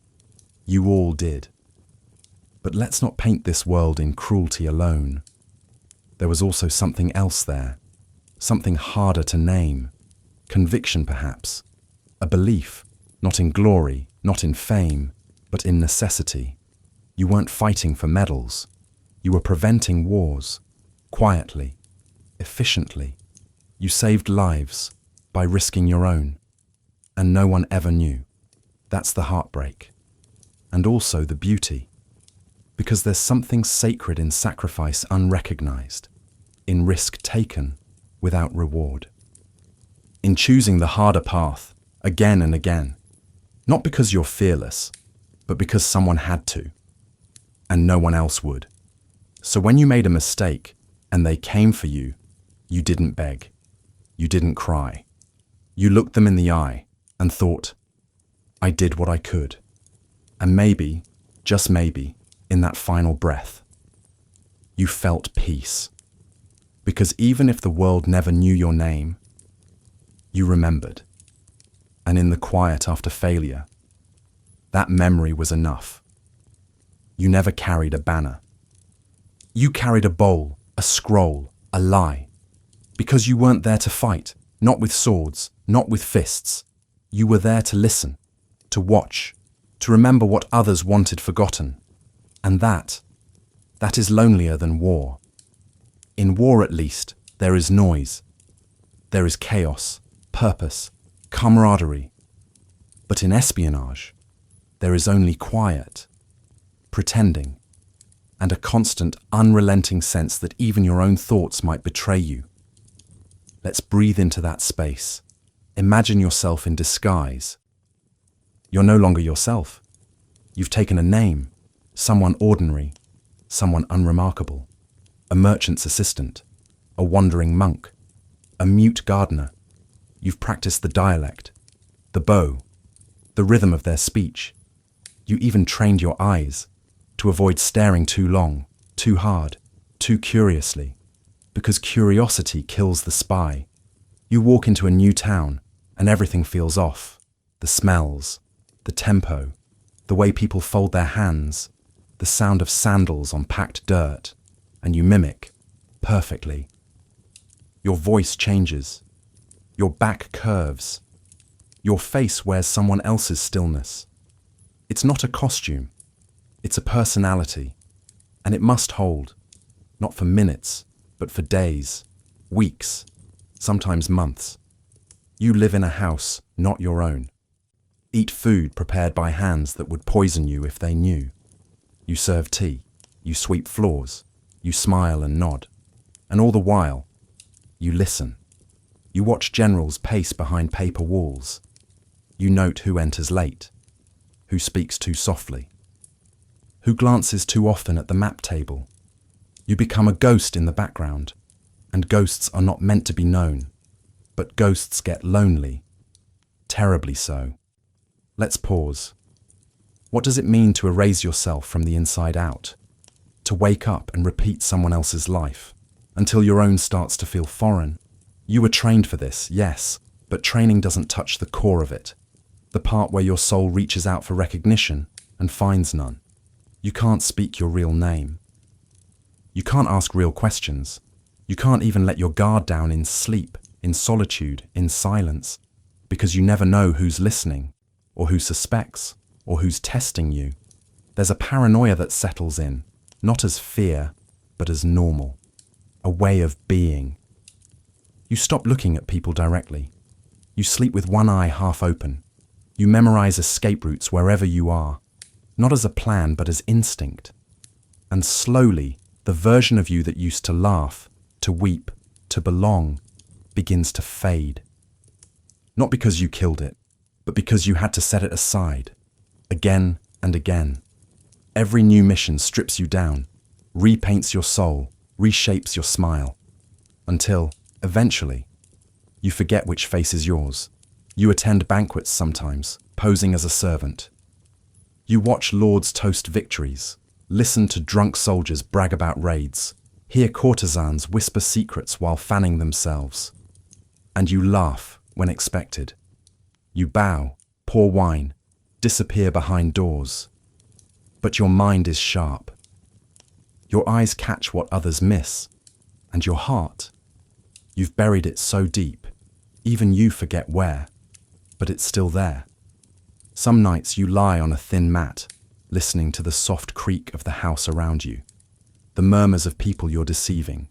you all did. But let's not paint this world in cruelty alone. There was also something else there, something harder to name, conviction perhaps, a belief, not in glory, not in fame, but in necessity. You weren't fighting for medals, you were preventing wars, quietly, efficiently. You saved lives by risking your own, and no one ever knew. That's the heartbreak, and also the beauty, because there's something sacred in sacrifice unrecognized, in risk taken without reward, in choosing the harder path again and again, not because you're fearless, but because someone had to, and no one else would. So when you made a mistake and they came for you, you didn't beg. You didn't cry. You looked them in the eye and thought, I did what I could. And maybe, just maybe, in that final breath, you felt peace. Because even if the world never knew your name, you remembered. And in the quiet after failure, that memory was enough. You never carried a banner. You carried a bowl, a scroll, a lie. Because you weren't there to fight, not with swords, not with fists. You were there to listen, to watch, to remember what others wanted forgotten. And that is lonelier than war. In war, at least, there is noise. There is chaos, purpose, camaraderie. But in espionage, there is only quiet, pretending, and a constant, unrelenting sense that even your own thoughts might betray you. Let's breathe into that space. Imagine yourself in disguise. You're no longer yourself. You've taken a name, someone ordinary, someone unremarkable, a merchant's assistant, a wandering monk, a mute gardener. You've practiced the dialect, the bow, the rhythm of their speech. You even trained your eyes to avoid staring too long, too hard, too curiously. Because curiosity kills the spy. You walk into a new town and everything feels off. The smells, the tempo, the way people fold their hands, the sound of sandals on packed dirt, and you mimic perfectly. Your voice changes. Your back curves. Your face wears someone else's stillness. It's not a costume. It's a personality. And it must hold, not for minutes, but for days, weeks, sometimes months. You live in a house not your own. Eat food prepared by hands that would poison you if they knew. You serve tea. You sweep floors. You smile and nod. And all the while, you listen. You watch generals pace behind paper walls. You note who enters late, who speaks too softly, who glances too often at the map table. You become a ghost in the background, and ghosts are not meant to be known, but ghosts get lonely, terribly so. Let's pause. What does it mean to erase yourself from the inside out? To wake up and repeat someone else's life, until your own starts to feel foreign? You were trained for this, yes, but training doesn't touch the core of it, the part where your soul reaches out for recognition and finds none. You can't speak your real name. You can't ask real questions. You can't even let your guard down in sleep, in solitude, in silence, because you never know who's listening, or who suspects, or who's testing you. There's a paranoia that settles in, not as fear, but as normal, a way of being. You stop looking at people directly. You sleep with one eye half open. You memorize escape routes wherever you are, not as a plan, but as instinct. And slowly, the version of you that used to laugh, to weep, to belong, begins to fade. Not because you killed it, but because you had to set it aside, again and again. Every new mission strips you down, repaints your soul, reshapes your smile, until, eventually, you forget which face is yours. You attend banquets sometimes, posing as a servant. You watch lords toast victories, listen to drunk soldiers brag about raids, hear courtesans whisper secrets while fanning themselves. And you laugh when expected. You bow, pour wine, disappear behind doors. But your mind is sharp. Your eyes catch what others miss. And your heart, you've buried it so deep, even you forget where, but it's still there. Some nights you lie on a thin mat, listening to the soft creak of the house around you, the murmurs of people you're deceiving.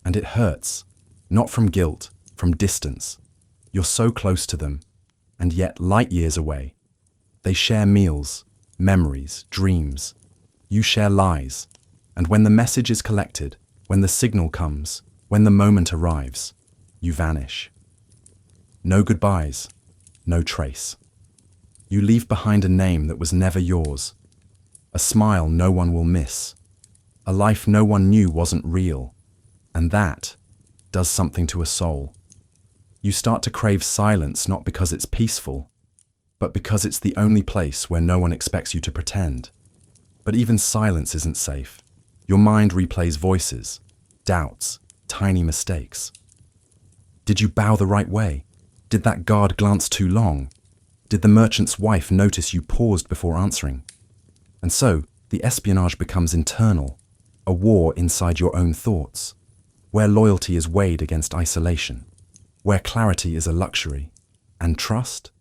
And it hurts, not from guilt, from distance. You're so close to them, and yet light years away. They share meals, memories, dreams. You share lies, and when the message is collected, when the signal comes, when the moment arrives, you vanish. No goodbyes, no trace. You leave behind a name that was never yours, a smile no one will miss, a life no one knew wasn't real, and that does something to a soul. You start to crave silence not because it's peaceful, but because it's the only place where no one expects you to pretend. But even silence isn't safe. Your mind replays voices, doubts, tiny mistakes. Did you bow the right way? Did that guard glance too long? Did the merchant's wife notice you paused before answering? And so, the espionage becomes internal, a war inside your own thoughts, where loyalty is weighed against isolation, where clarity is a luxury, and trust?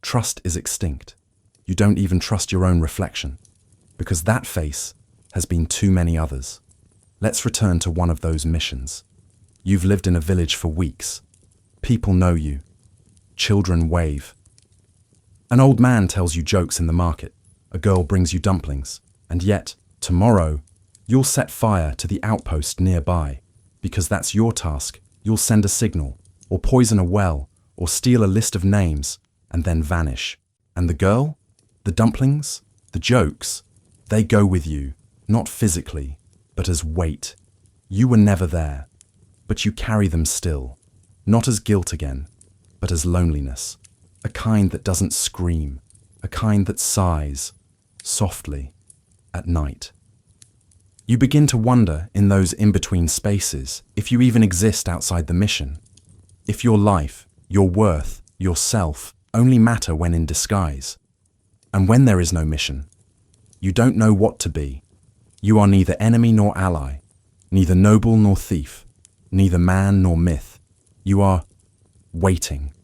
Trust is extinct. You don't even trust your own reflection, because that face has been too many others. Let's return to one of those missions. You've lived in a village for weeks. People know you. Children wave. An old man tells you jokes in the market. A girl brings you dumplings. And yet, tomorrow, you'll set fire to the outpost nearby, because that's your task. You'll send a signal, or poison a well, or steal a list of names, and then vanish. And the girl? The dumplings? The jokes? They go with you, not physically, but as weight. You were never there, but you carry them still, not as guilt again, but as loneliness, a kind that doesn't scream, a kind that sighs, softly, at night. You begin to wonder in those in-between spaces if you even exist outside the mission, if your life, your worth, yourself only matter when in disguise. And when there is no mission, you don't know what to be. You are neither enemy nor ally, neither noble nor thief, neither man nor myth. You are waiting,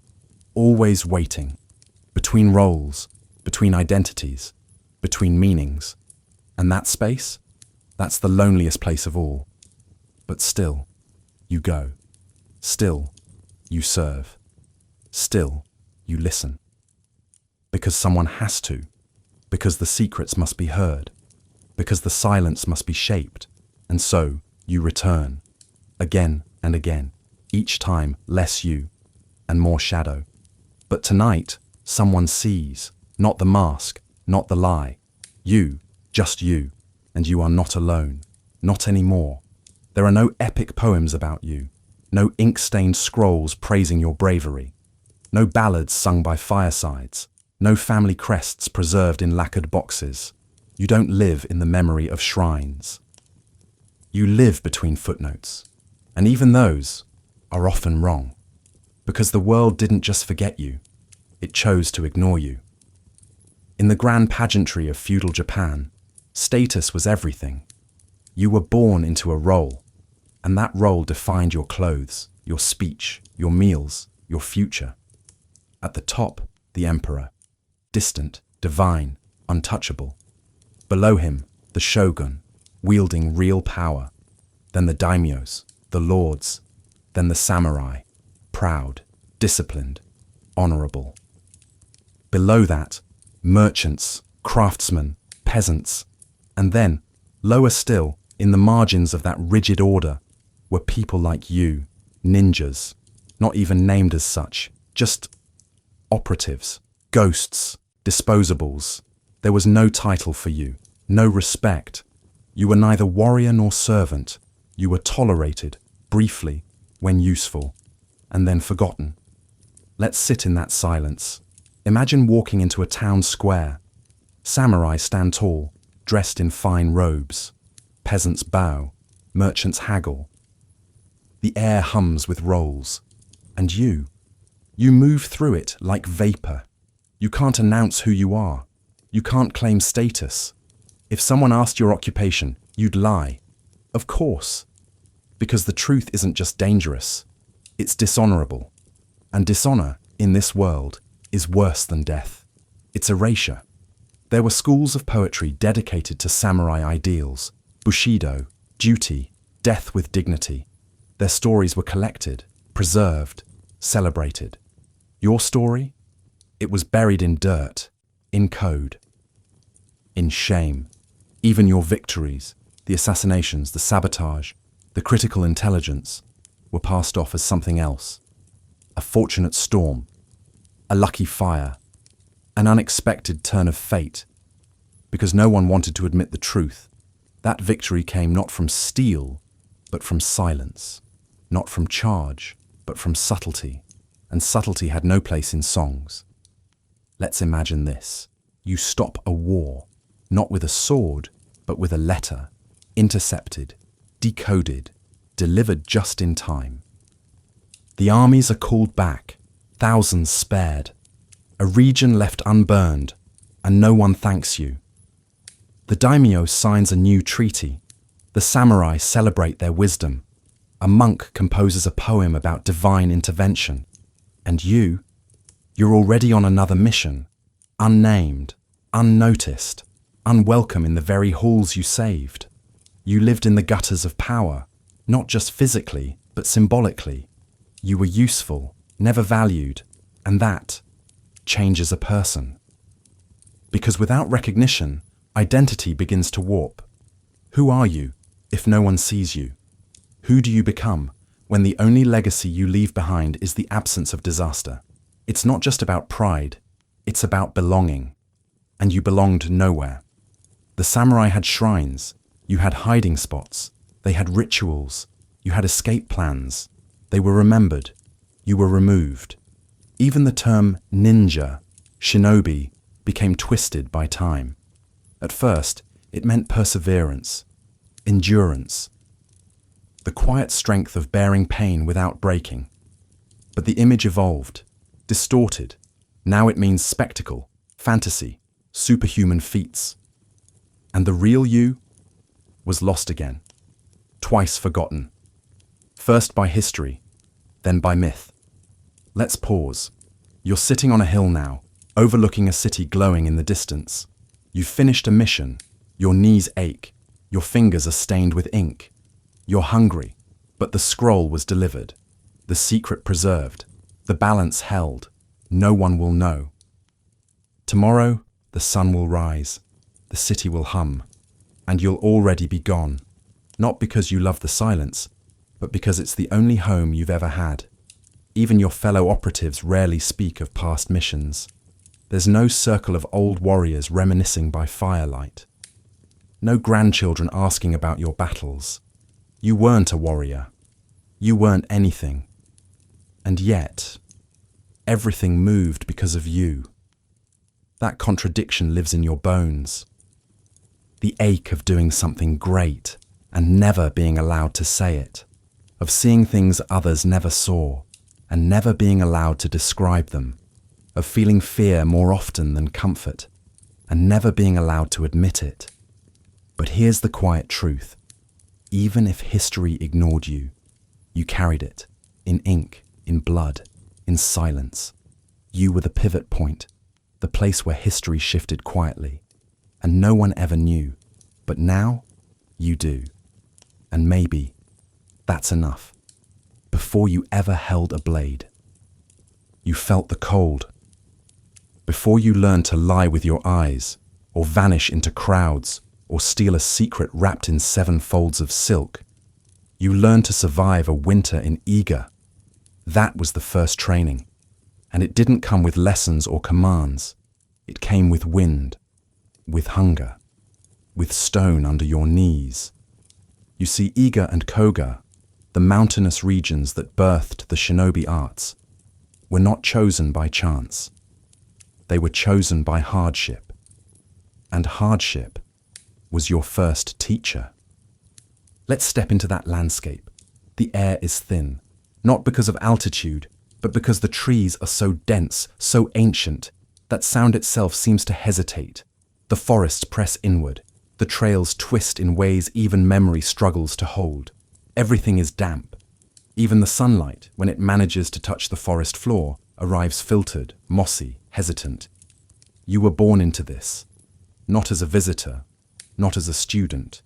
always waiting, between roles, between identities, between meanings. And that space? That's the loneliest place of all. But still, you go. Still, you serve. Still, you listen. Because someone has to. Because the secrets must be heard. Because the silence must be shaped. And so, you return. Again and again. Each time, less you and more shadow. But tonight, someone sees. Not the mask, not the lie. You, just you. And you are not alone. Not anymore. There are no epic poems about you. No ink-stained scrolls praising your bravery. No ballads sung by firesides. No family crests preserved in lacquered boxes. You don't live in the memory of shrines. You live between footnotes. And even those are often wrong. Because the world didn't just forget you. It chose to ignore you. In the grand pageantry of feudal Japan, status was everything. You were born into a role, and that role defined your clothes, your speech, your meals, your future. At the top, the emperor, distant, divine, untouchable. Below him, the shogun, wielding real power. Then the daimyos, the lords, then the samurai, proud, disciplined, honorable. Below that, merchants, craftsmen, peasants, and then, lower still, in the margins of that rigid order, were people like you, ninjas, not even named as such, just operatives, ghosts, disposables. There was no title for you, no respect. You were neither warrior nor servant. You were tolerated, briefly, when useful, and then forgotten. Let's sit in that silence. Imagine walking into a town square. Samurai stand tall, dressed in fine robes. Peasants bow, merchants haggle. The air hums with rolls. And you move through it like vapor. You can't announce who you are. You can't claim status. If someone asked your occupation, you'd lie. Of course. Because the truth isn't just dangerous, it's dishonorable. And dishonor, in this world, is worse than death. It's erasure. There were schools of poetry dedicated to samurai ideals, bushido, duty, death with dignity. Their stories were collected, preserved, celebrated. Your story? It was buried in dirt, in code, in shame. Even your victories, the assassinations, the sabotage, the critical intelligence, were passed off as something else. A fortunate storm, a lucky fire, an unexpected turn of fate. Because no one wanted to admit the truth, that victory came not from steel, but from silence. Not from charge, but from subtlety. And subtlety had no place in songs. Let's imagine this. You stop a war, not with a sword, but with a letter, intercepted, decoded, delivered just in time. The armies are called back, thousands spared, a region left unburned, and no one thanks you. The daimyo signs a new treaty. The samurai celebrate their wisdom. A monk composes a poem about divine intervention. And you're already on another mission, unnamed, unnoticed, unwelcome in the very halls you saved. You lived in the gutters of power, not just physically, but symbolically. You were useful, never valued, and that changes a person. Because without recognition, identity begins to warp. Who are you if no one sees you? Who do you become when the only legacy you leave behind is the absence of disaster? It's not just about pride, it's about belonging. And you belonged nowhere. The samurai had shrines, you had hiding spots, they had rituals, you had escape plans. They were remembered, you were removed. Even the term ninja, shinobi, became twisted by time. At first, it meant perseverance, endurance, the quiet strength of bearing pain without breaking. But the image evolved, distorted. Now it means spectacle, fantasy, superhuman feats. And the real you was lost again, twice forgotten. First by history, then by myth. Let's pause. You're sitting on a hill now, overlooking a city glowing in the distance. You've finished a mission. Your knees ache. Your fingers are stained with ink. You're hungry, but the scroll was delivered. The secret preserved. The balance held. No one will know. Tomorrow, the sun will rise. The city will hum. And you'll already be gone. Not because you love the silence, but because it's the only home you've ever had. Even your fellow operatives rarely speak of past missions. There's no circle of old warriors reminiscing by firelight. No grandchildren asking about your battles. You weren't a warrior. You weren't anything. And yet, everything moved because of you. That contradiction lives in your bones. The ache of doing something great and never being allowed to say it, of seeing things others never saw and never being allowed to describe them, of feeling fear more often than comfort and never being allowed to admit it. But here's the quiet truth. Even if history ignored you, you carried it, in ink, in blood, in silence. You were the pivot point, the place where history shifted quietly, and no one ever knew. But now, you do. And maybe that's enough. Before you ever held a blade, you felt the cold. Before you learned to lie with your eyes, or vanish into crowds, or steal a secret wrapped in 7 folds of silk, you learned to survive a winter in eager. That was the first training. And it didn't come with lessons or commands. It came with wind, with hunger, with stone under your knees. You see, Iga and Koga, the mountainous regions that birthed the shinobi arts, were not chosen by chance. They were chosen by hardship. And hardship was your first teacher. Let's step into that landscape. The air is thin, not because of altitude, but because the trees are so dense, so ancient, that sound itself seems to hesitate. The forests press inward. The trails twist in ways even memory struggles to hold. Everything is damp. Even the sunlight, when it manages to touch the forest floor, arrives filtered, mossy, hesitant. You were born into this, not as a visitor, not as a student,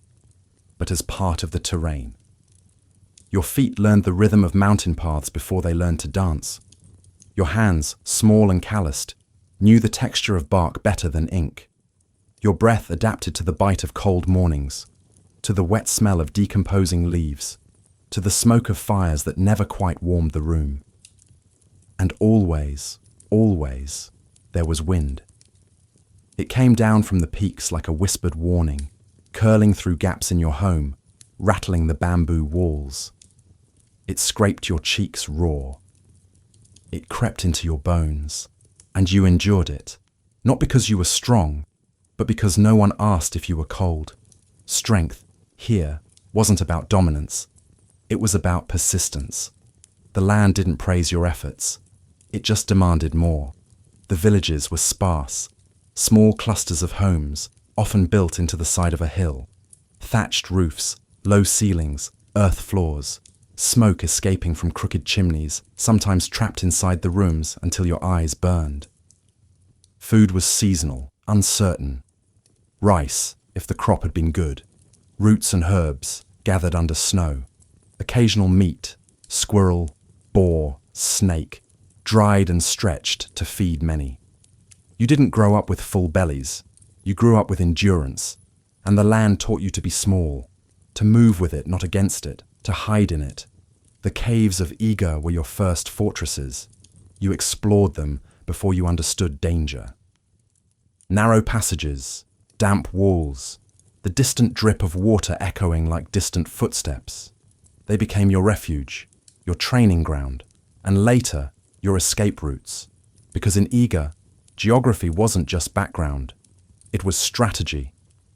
but as part of the terrain. Your feet learned the rhythm of mountain paths before they learned to dance. Your hands, small and calloused, knew the texture of bark better than ink. Your breath adapted to the bite of cold mornings, to the wet smell of decomposing leaves, to the smoke of fires that never quite warmed the room. And always, always, there was wind. It came down from the peaks like a whispered warning, curling through gaps in your home, rattling the bamboo walls. It scraped your cheeks raw. It crept into your bones, and you endured it, not because you were strong, but because no one asked if you were cold. Strength, here, wasn't about dominance. It was about persistence. The land didn't praise your efforts. It just demanded more. The villages were sparse, small clusters of homes, often built into the side of a hill. Thatched roofs, low ceilings, earth floors, smoke escaping from crooked chimneys, sometimes trapped inside the rooms until your eyes burned. Food was seasonal, uncertain. Rice, if the crop had been good. Roots and herbs, gathered under snow. Occasional meat, squirrel, boar, snake, dried and stretched to feed many. You didn't grow up with full bellies. You grew up with endurance, and the land taught you to be small, to move with it, not against it, to hide in it. The caves of Iga were your first fortresses. You explored them before you understood danger. Narrow passages, damp walls, the distant drip of water echoing like distant footsteps. They became your refuge, your training ground, and later, your escape routes. Because in Iga, geography wasn't just background. It was strategy.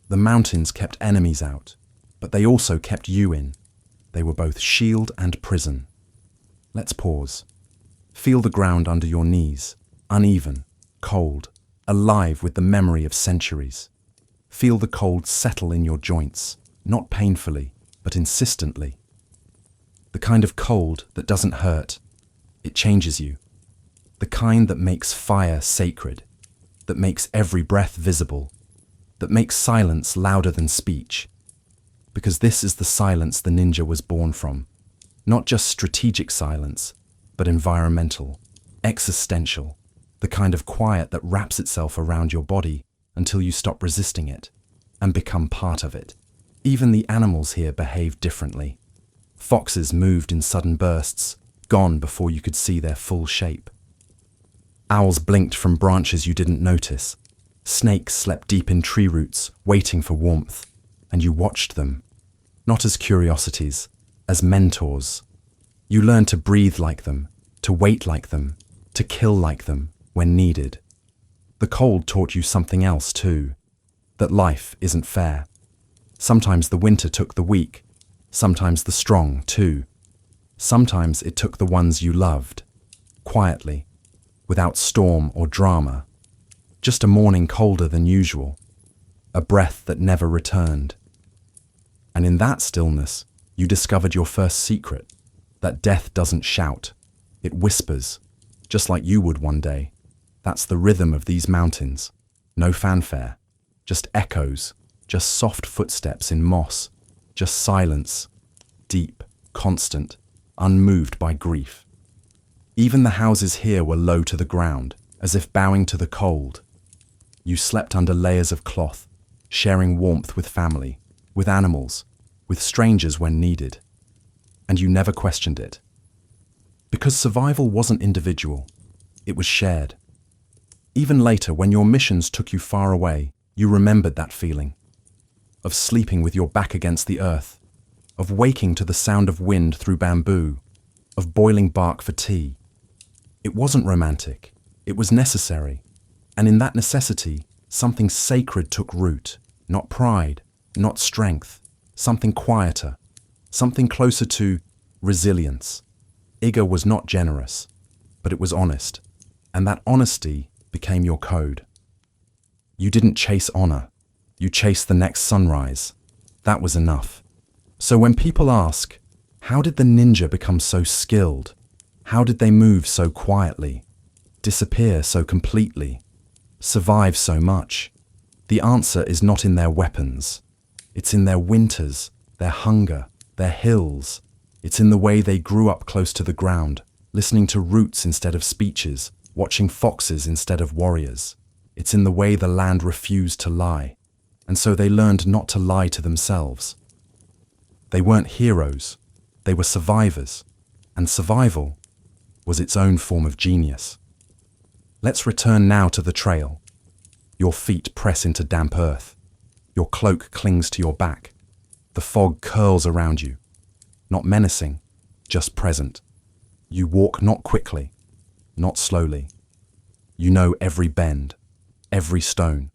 The mountains kept enemies out, but they also kept you in. They were both shield and prison. Let's pause. Feel the ground under your knees, uneven, cold, alive with the memory of centuries. Feel the cold settle in your joints, not painfully, but insistently. The kind of cold that doesn't hurt. It changes you. The kind that makes fire sacred. that makes every breath visible, that makes silence louder than speech. Because this is the silence the ninja was born from. Not just strategic silence, but environmental, existential, the kind of quiet that wraps itself around your body until you stop resisting it and become part of it. Even the animals here behaved differently. Foxes moved in sudden bursts, gone before you could see their full shape. Owls blinked from branches you didn't notice. Snakes slept deep in tree roots, waiting for warmth, and you watched them. Not as curiosities, as mentors. You learned to breathe like them, to wait like them, to kill like them when needed. The cold taught you something else too, that life isn't fair. Sometimes the winter took the weak, sometimes the strong too. Sometimes it took the ones you loved, quietly, without storm or drama. Just a morning colder than usual, a breath that never returned. And in that stillness, you discovered your first secret, that death doesn't shout, it whispers, just like you would one day. That's the rhythm of these mountains. No fanfare, just echoes, just soft footsteps in moss, just silence, deep, constant, unmoved by grief. Even the houses here were low to the ground, as if bowing to the cold. You slept under layers of cloth, sharing warmth with family, with animals, with strangers when needed. And you never questioned it. Because survival wasn't individual, it was shared. Even later, when your missions took you far away, you remembered that feeling. Of sleeping with your back against the earth, of waking to the sound of wind through bamboo, of boiling bark for tea. It wasn't romantic, it was necessary. And in that necessity, something sacred took root, not pride, not strength, something quieter, something closer to resilience. Iga was not generous, but it was honest, and that honesty became your code. You didn't chase honor, you chased the next sunrise. That was enough. So when people ask, how did the ninja become so skilled? How did they move so quietly, disappear so completely, survive so much? The answer is not in their weapons. It's in their winters, their hunger, their hills. It's in the way they grew up close to the ground, listening to roots instead of speeches, watching foxes instead of warriors. It's in the way the land refused to lie, and so they learned not to lie to themselves. They weren't heroes, they were survivors, and survival was its own form of genius. Let's return now to the trail. Your feet press into damp earth. Your cloak clings to your back. The fog curls around you. Not menacing, just present. You walk not quickly, not slowly. You know every bend, every stone.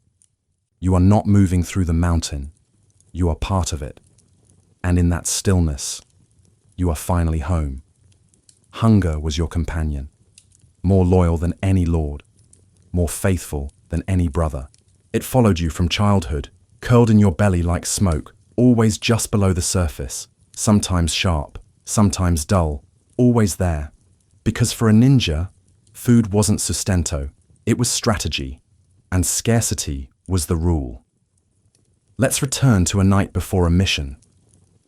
You are not moving through the mountain. You are part of it. And in that stillness, you are finally home. Hunger was your companion, more loyal than any lord, more faithful than any brother. It followed you from childhood, curled in your belly like smoke, always just below the surface, sometimes sharp, sometimes dull, always there. Because for a ninja, food wasn't sustento, it was strategy, and scarcity was the rule. Let's return to a night before a mission.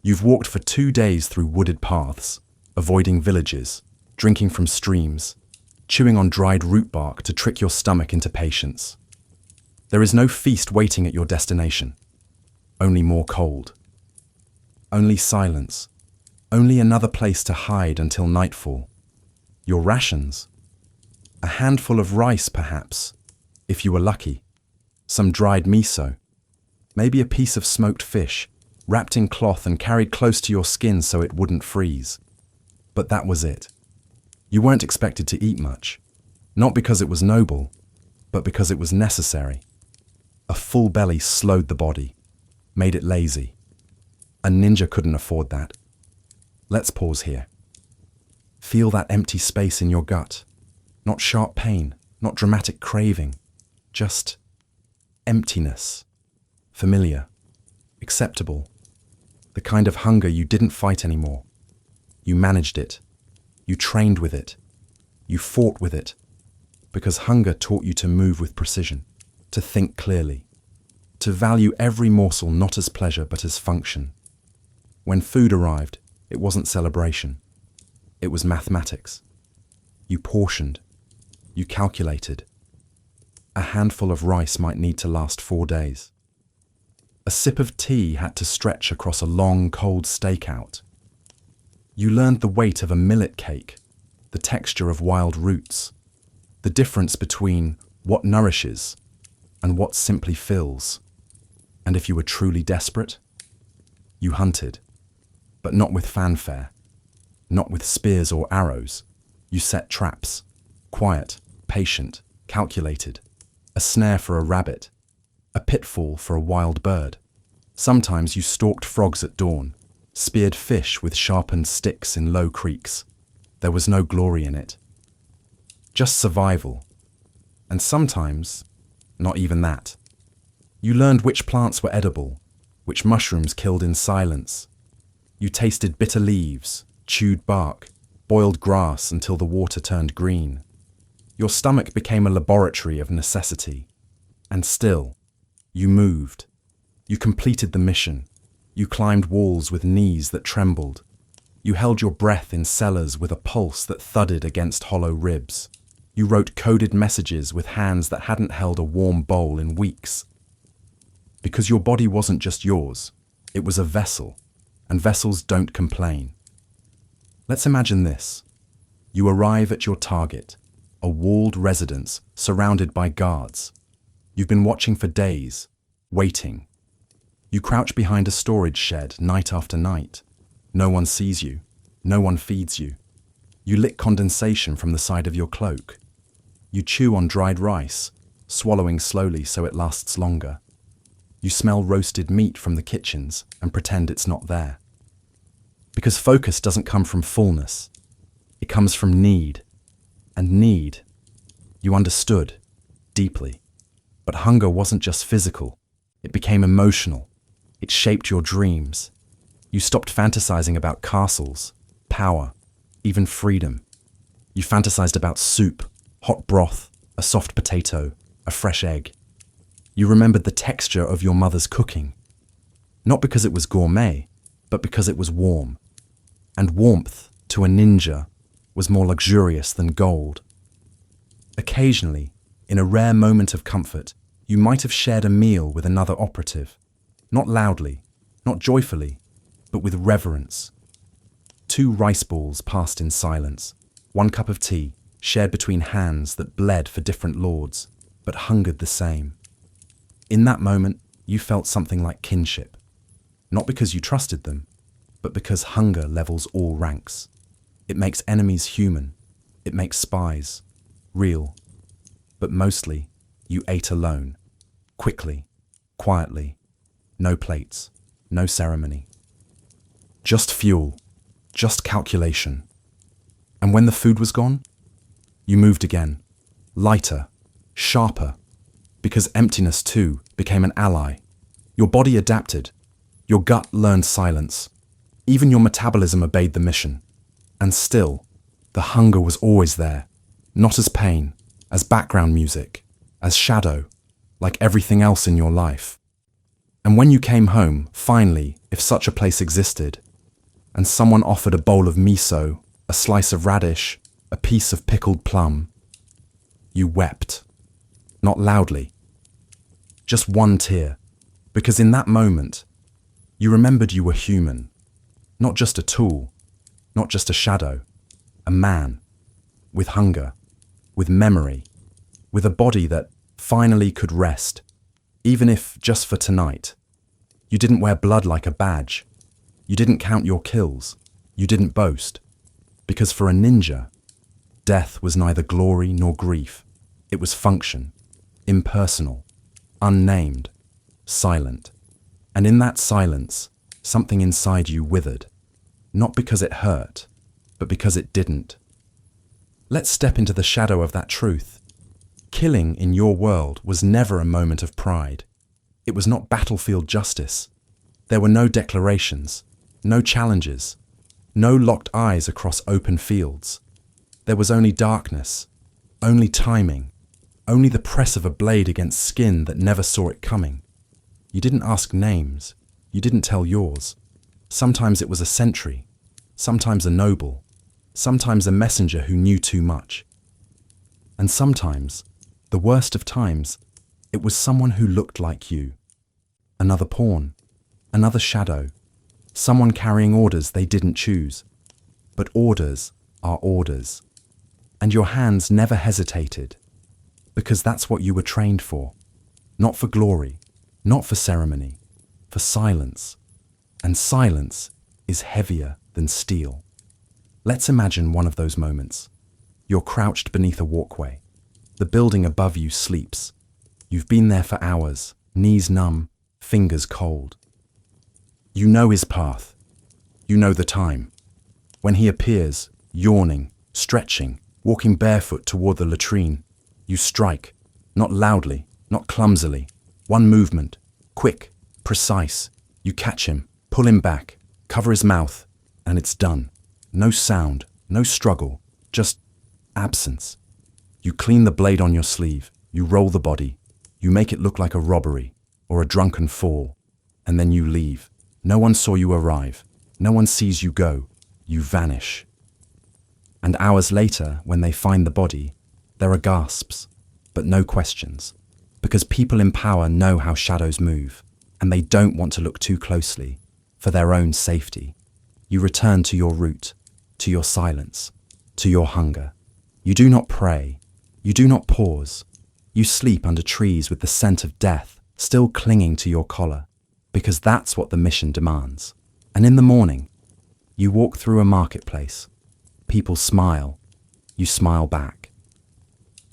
You've walked for 2 days through wooded paths, avoiding villages, drinking from streams, chewing on dried root bark to trick your stomach into patience. There is no feast waiting at your destination, only more cold. Only silence, only another place to hide until nightfall. Your rations? A handful of rice, perhaps, if you were lucky. Some dried miso. Maybe a piece of smoked fish, wrapped in cloth and carried close to your skin so it wouldn't freeze. But that was it. You weren't expected to eat much. Not because it was noble, but because it was necessary. A full belly slowed the body, made it lazy. A ninja couldn't afford that. Let's pause here. Feel that empty space in your gut. Not sharp pain, not dramatic craving, just emptiness. Familiar, acceptable. The kind of hunger you didn't fight anymore. You managed it. You trained with it. You fought with it. Because hunger taught you to move with precision. to think clearly, to value every morsel not as pleasure but as function. When food arrived, it wasn't celebration. It was mathematics. You portioned. You calculated. A handful of rice might need to last 4 days. A sip of tea had to stretch across a long, cold stakeout. You learned the weight of a millet cake, the texture of wild roots, the difference between what nourishes and what simply fills. And if you were truly desperate, you hunted, but not with fanfare, not with spears or arrows. You set traps, quiet, patient, calculated, a snare for a rabbit, a pitfall for a wild bird. Sometimes you stalked frogs at dawn, speared fish with sharpened sticks in low creeks. There was no glory in it. Just survival. And sometimes, not even that. You learned which plants were edible, which mushrooms killed in silence. You tasted bitter leaves, chewed bark, boiled grass until the water turned green. Your stomach became a laboratory of necessity. And still, you moved. You completed the mission. You climbed walls with knees that trembled. You held your breath in cellars with a pulse that thudded against hollow ribs. You wrote coded messages with hands that hadn't held a warm bowl in weeks. Because your body wasn't just yours, it was a vessel, and vessels don't complain. Let's imagine this. You arrive at your target, a walled residence surrounded by guards. You've been watching for days, waiting. You crouch behind a storage shed night after night. No one sees you. No one feeds you. You lick condensation from the side of your cloak. You chew on dried rice, swallowing slowly so it lasts longer. You smell roasted meat from the kitchens and pretend it's not there. Because focus doesn't come from fullness. It comes from need. And need, you understood, deeply. But hunger wasn't just physical. It became emotional. It shaped your dreams. You stopped fantasizing about castles, power, even freedom. You fantasized about soup, hot broth, a soft potato, a fresh egg. You remembered the texture of your mother's cooking. Not because it was gourmet, but because it was warm. And warmth, to a ninja, was more luxurious than gold. Occasionally, in a rare moment of comfort, you might have shared a meal with another operative. Not loudly, not joyfully, but with reverence. 2 rice balls passed in silence. 1 cup of tea, shared between hands that bled for different lords, but hungered the same. In that moment, you felt something like kinship. Not because you trusted them, but because hunger levels all ranks. It makes enemies human. It makes spies real. But mostly, you ate alone. Quickly, quietly. No plates, no ceremony. Just fuel, just calculation. And when the food was gone, you moved again, lighter, sharper, because emptiness too became an ally. Your body adapted, your gut learned silence, even your metabolism obeyed the mission. And still, the hunger was always there, not as pain, as background music, as shadow, like everything else in your life. And when you came home, finally, if such a place existed, and someone offered a bowl of miso, a slice of radish, a piece of pickled plum, you wept. Not loudly. Just 1 tear, because in that moment, you remembered you were human, not just a tool, not just a shadow, a man, with hunger, with memory, with a body that finally could rest. Even if, just for tonight, you didn't wear blood like a badge, you didn't count your kills, you didn't boast. Because for a ninja, death was neither glory nor grief. It was function, impersonal, unnamed, silent. And in that silence, something inside you withered. Not because it hurt, but because it didn't. Let's step into the shadow of that truth. Killing in your world was never a moment of pride. It was not battlefield justice. There were no declarations, no challenges, no locked eyes across open fields. There was only darkness, only timing, only the press of a blade against skin that never saw it coming. You didn't ask names, you didn't tell yours. Sometimes it was a sentry, sometimes a noble, sometimes a messenger who knew too much. And sometimes, the worst of times, it was someone who looked like you. Another pawn, another shadow, someone carrying orders they didn't choose. But orders are orders. And your hands never hesitated, because that's what you were trained for. Not for glory, not for ceremony, for silence. And silence is heavier than steel. Let's imagine one of those moments. You're crouched beneath a walkway. The building above you sleeps. You've been there for hours, knees numb, fingers cold. You know his path. You know the time. When he appears, yawning, stretching, walking barefoot toward the latrine, you strike, not loudly, not clumsily. One movement, quick, precise. You catch him, pull him back, cover his mouth, and it's done. No sound, no struggle, just absence. You clean the blade on your sleeve, you roll the body, you make it look like a robbery or a drunken fall, and then you leave. No one saw you arrive, no one sees you go, you vanish. And hours later, when they find the body, there are gasps, but no questions, because people in power know how shadows move, and they don't want to look too closely, for their own safety. You return to your root, to your silence, to your hunger. You do not pray, you do not pause. You sleep under trees with the scent of death still clinging to your collar, because that's what the mission demands. And in the morning, you walk through a marketplace. People smile, you smile back.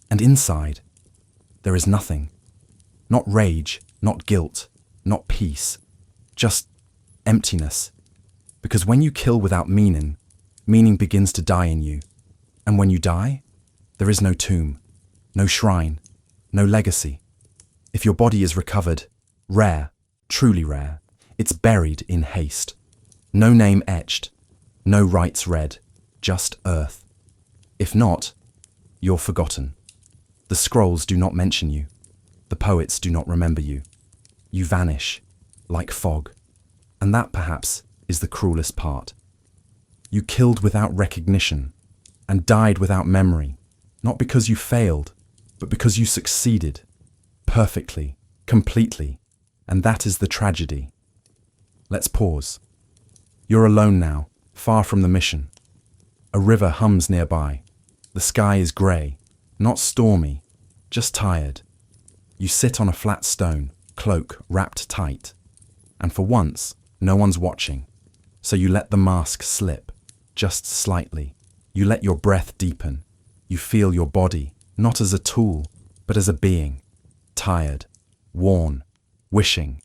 And inside, there is nothing. Not rage, not guilt, not peace, just emptiness. Because when you kill without meaning, meaning begins to die in you. And when you die, there is no tomb, no shrine, no legacy. If your body is recovered, rare, truly rare, it's buried in haste. No name etched, no rites read, just earth. If not, you're forgotten. The scrolls do not mention you. The poets do not remember you. You vanish, like fog. And that, perhaps, is the cruelest part. You killed without recognition and died without memory, not because you failed, but because you succeeded, perfectly, completely, and that is the tragedy. Let's pause. You're alone now, far from the mission. A river hums nearby. The sky is grey, not stormy, just tired. You sit on a flat stone, cloak wrapped tight, and for once, no one's watching. So you let the mask slip, just slightly. You let your breath deepen. You feel your body, not as a tool, but as a being, tired, worn, wishing.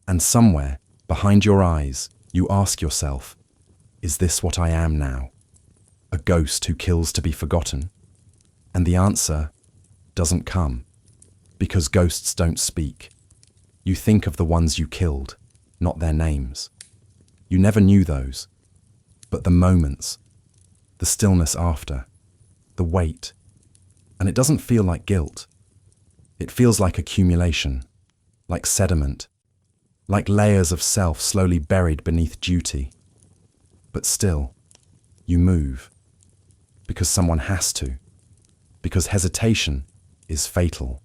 And somewhere, behind your eyes, you ask yourself, is this what I am now? A ghost who kills to be forgotten? And the answer doesn't come, because ghosts don't speak. You think of the ones you killed, not their names. You never knew those, but the moments, the stillness after, the weight. And it doesn't feel like guilt. It feels like accumulation, like sediment, like layers of self slowly buried beneath duty. But still, you move, because someone has to, because hesitation is fatal,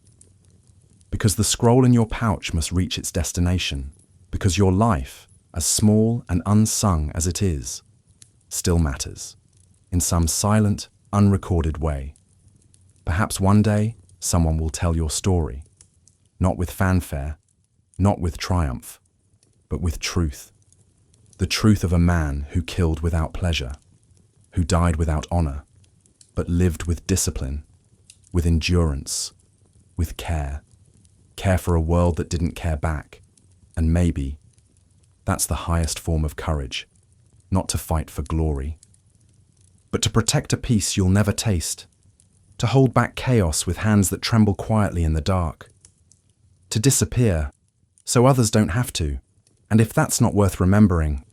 because the scroll in your pouch must reach its destination, because your life, as small and unsung as it is, still matters, in some silent, unrecorded way. Perhaps one day, someone will tell your story, not with fanfare, not with triumph, but with truth. The truth of a man who killed without pleasure, who died without honor, but lived with discipline, with endurance, with care. Care for a world that didn't care back. And maybe that's the highest form of courage, not to fight for glory, but to protect a peace you'll never taste, to hold back chaos with hands that tremble quietly in the dark, to disappear so others don't have to. And if that's not worth remembering,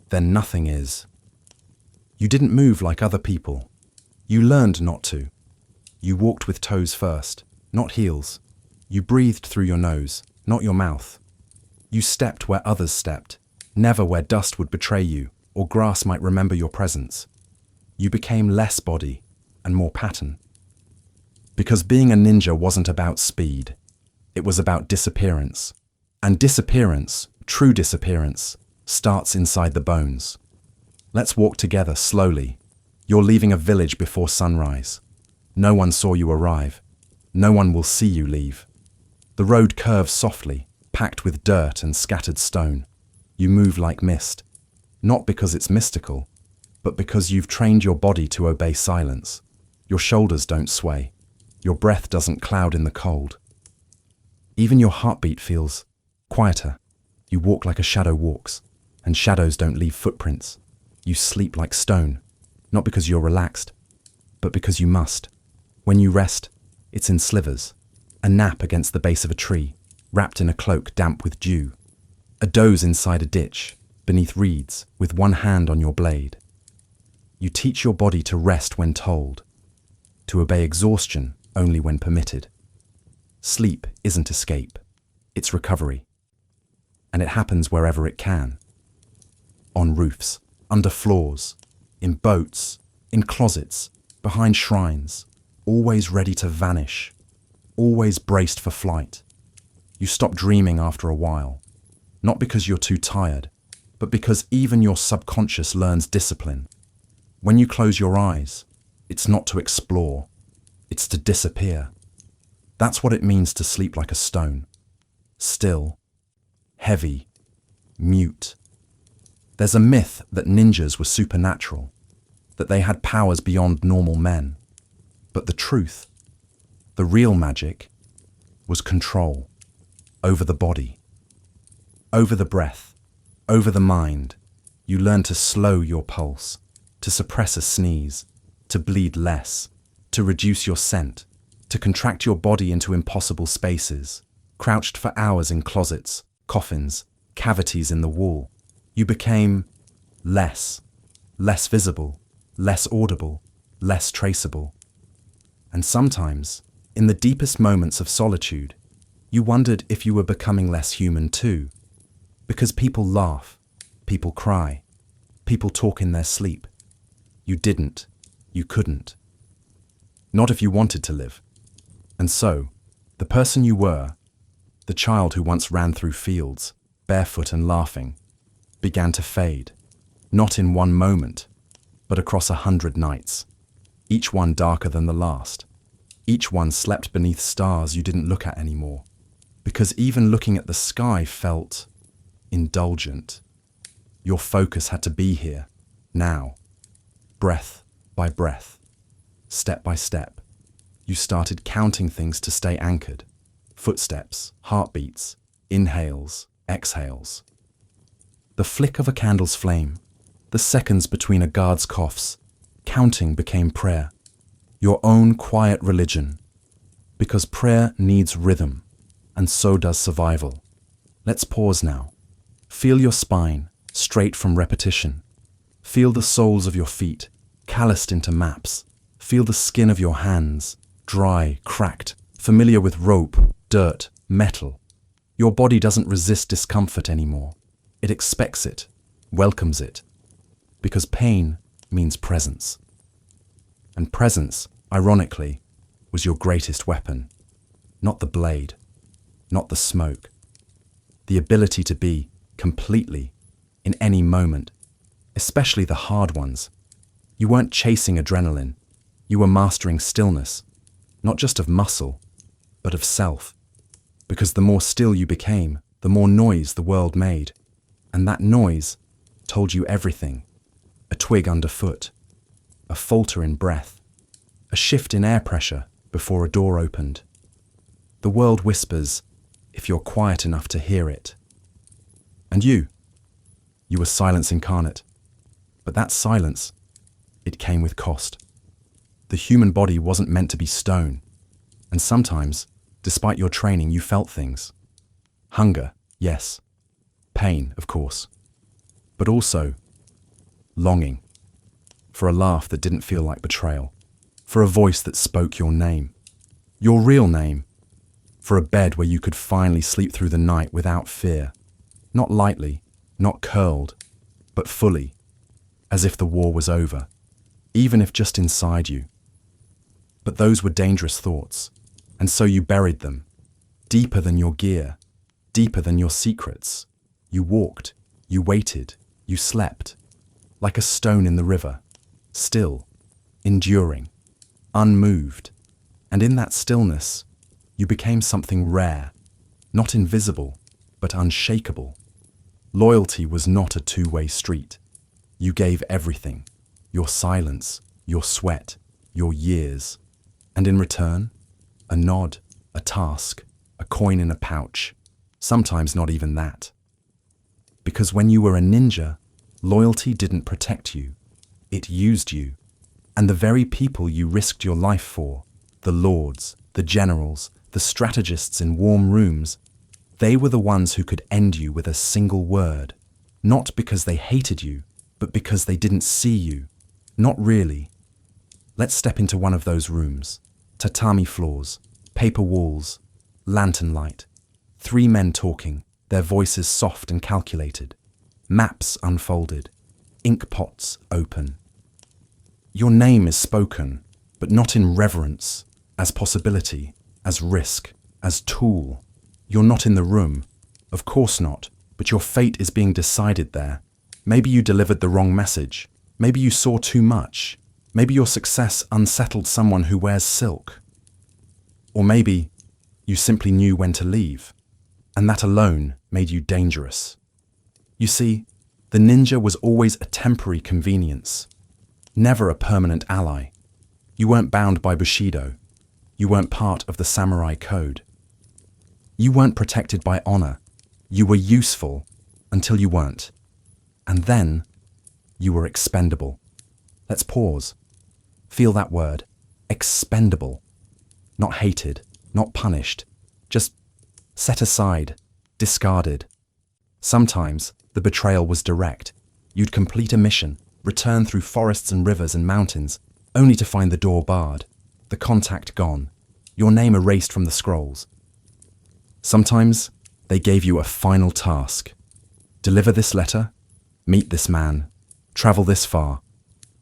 then nothing is. You didn't move like other people. You learned not to. You walked with toes first, not heels. You breathed through your nose, not your mouth. You stepped where others stepped, never where dust would betray you or grass might remember your presence. You became less body and more pattern. Because being a ninja wasn't about speed. It was about disappearance. And disappearance, true disappearance, starts inside the bones. Let's walk together slowly. You're leaving a village before sunrise. No one saw you arrive. No one will see you leave. The road curves softly, packed with dirt and scattered stone. You move like mist, not because it's mystical, but because you've trained your body to obey silence. Your shoulders don't sway. Your breath doesn't cloud in the cold. Even your heartbeat feels quieter. You walk like a shadow walks, and shadows don't leave footprints. You sleep like stone, not because you're relaxed, but because you must. When you rest, it's in slivers. A nap against the base of a tree, wrapped in a cloak damp with dew. A doze inside a ditch, beneath reeds, with one hand on your blade. You teach your body to rest when told, to obey exhaustion only when permitted. Sleep isn't escape, it's recovery. And it happens wherever it can. On roofs, under floors, in boats, in closets, behind shrines, always ready to vanish, always braced for flight. You stop dreaming after a while, not because you're too tired, but because even your subconscious learns discipline. When you close your eyes, it's not to explore, it's to disappear. That's what it means to sleep like a stone. Still, heavy, mute. There's a myth that ninjas were supernatural, that they had powers beyond normal men. But the truth, the real magic, was control over the body, over the breath, over the mind. You learn to slow your pulse, to suppress a sneeze, to bleed less, to reduce your scent, to contract your body into impossible spaces, crouched for hours in closets, coffins, cavities in the wall. You became less visible, less audible, less traceable. And sometimes, in the deepest moments of solitude, you wondered if you were becoming less human too. Because people laugh, people cry, people talk in their sleep. You didn't, you couldn't. Not if you wanted to live. And so, the person you were, the child who once ran through fields, barefoot and laughing, began to fade, not in one moment, but across 100 nights, each one darker than the last. Each one slept beneath stars you didn't look at anymore, because even looking at the sky felt indulgent. Your focus had to be here, now, breath by breath, step by step. You started counting things to stay anchored. Footsteps, heartbeats, inhales, exhales. The flick of a candle's flame, the seconds between a guard's coughs, counting became prayer. Your own quiet religion. Because prayer needs rhythm, and so does survival. Let's pause now. Feel your spine, straight from repetition. Feel the soles of your feet, calloused into maps. Feel the skin of your hands, dry, cracked, familiar with rope, dirt, metal. Your body doesn't resist discomfort anymore. It expects it, welcomes it. Because pain means presence. And presence, ironically, was your greatest weapon. Not the blade, not the smoke. The ability to be completely, in any moment, especially the hard ones. You weren't chasing adrenaline. You were mastering stillness, not just of muscle, but of self. Because the more still you became, the more noise the world made. And that noise told you everything. A twig underfoot, a falter in breath, a shift in air pressure before a door opened. The world whispers if you're quiet enough to hear it. And you were silence incarnate. But that silence, it came with cost. The human body wasn't meant to be stone. And sometimes, despite your training, you felt things. Hunger, yes. Pain, of course. But also longing for a laugh that didn't feel like betrayal, for a voice that spoke your name, your real name, for a bed where you could finally sleep through the night without fear, not lightly, not curled, but fully, as if the war was over, even if just inside you. But those were dangerous thoughts, and so you buried them, deeper than your gear, deeper than your secrets. You walked, you waited, you slept, like a stone in the river, still, enduring, unmoved, and in that stillness, you became something rare, not invisible, but unshakable. Loyalty was not a two-way street. You gave everything, your silence, your sweat, your years, and in return, a nod, a task, a coin in a pouch, sometimes not even that. Because when you were a ninja, loyalty didn't protect you, it used you, and the very people you risked your life for, the lords, the generals, the strategists in warm rooms, they were the ones who could end you with a single word, not because they hated you, but because they didn't see you. Not really. Let's step into one of those rooms. Tatami floors, paper walls, lantern light, 3 men talking, their voices soft and calculated, maps unfolded, ink pots open. Your name is spoken, but not in reverence, as possibility, as risk, as tool. You're not in the room, of course not, but your fate is being decided there. Maybe you delivered the wrong message. Maybe you saw too much. Maybe your success unsettled someone who wears silk. Or maybe you simply knew when to leave, and that alone made you dangerous. You see, the ninja was always a temporary convenience, never a permanent ally. You weren't bound by Bushido. You weren't part of the samurai code. You weren't protected by honor. You were useful until you weren't. And then you were expendable. Let's pause. Feel that word. Expendable. Not hated, not punished, just set aside, discarded. Sometimes the betrayal was direct. You'd complete a mission, return through forests and rivers and mountains, only to find the door barred, the contact gone, your name erased from the scrolls. Sometimes they gave you a final task. Deliver this letter, meet this man, travel this far,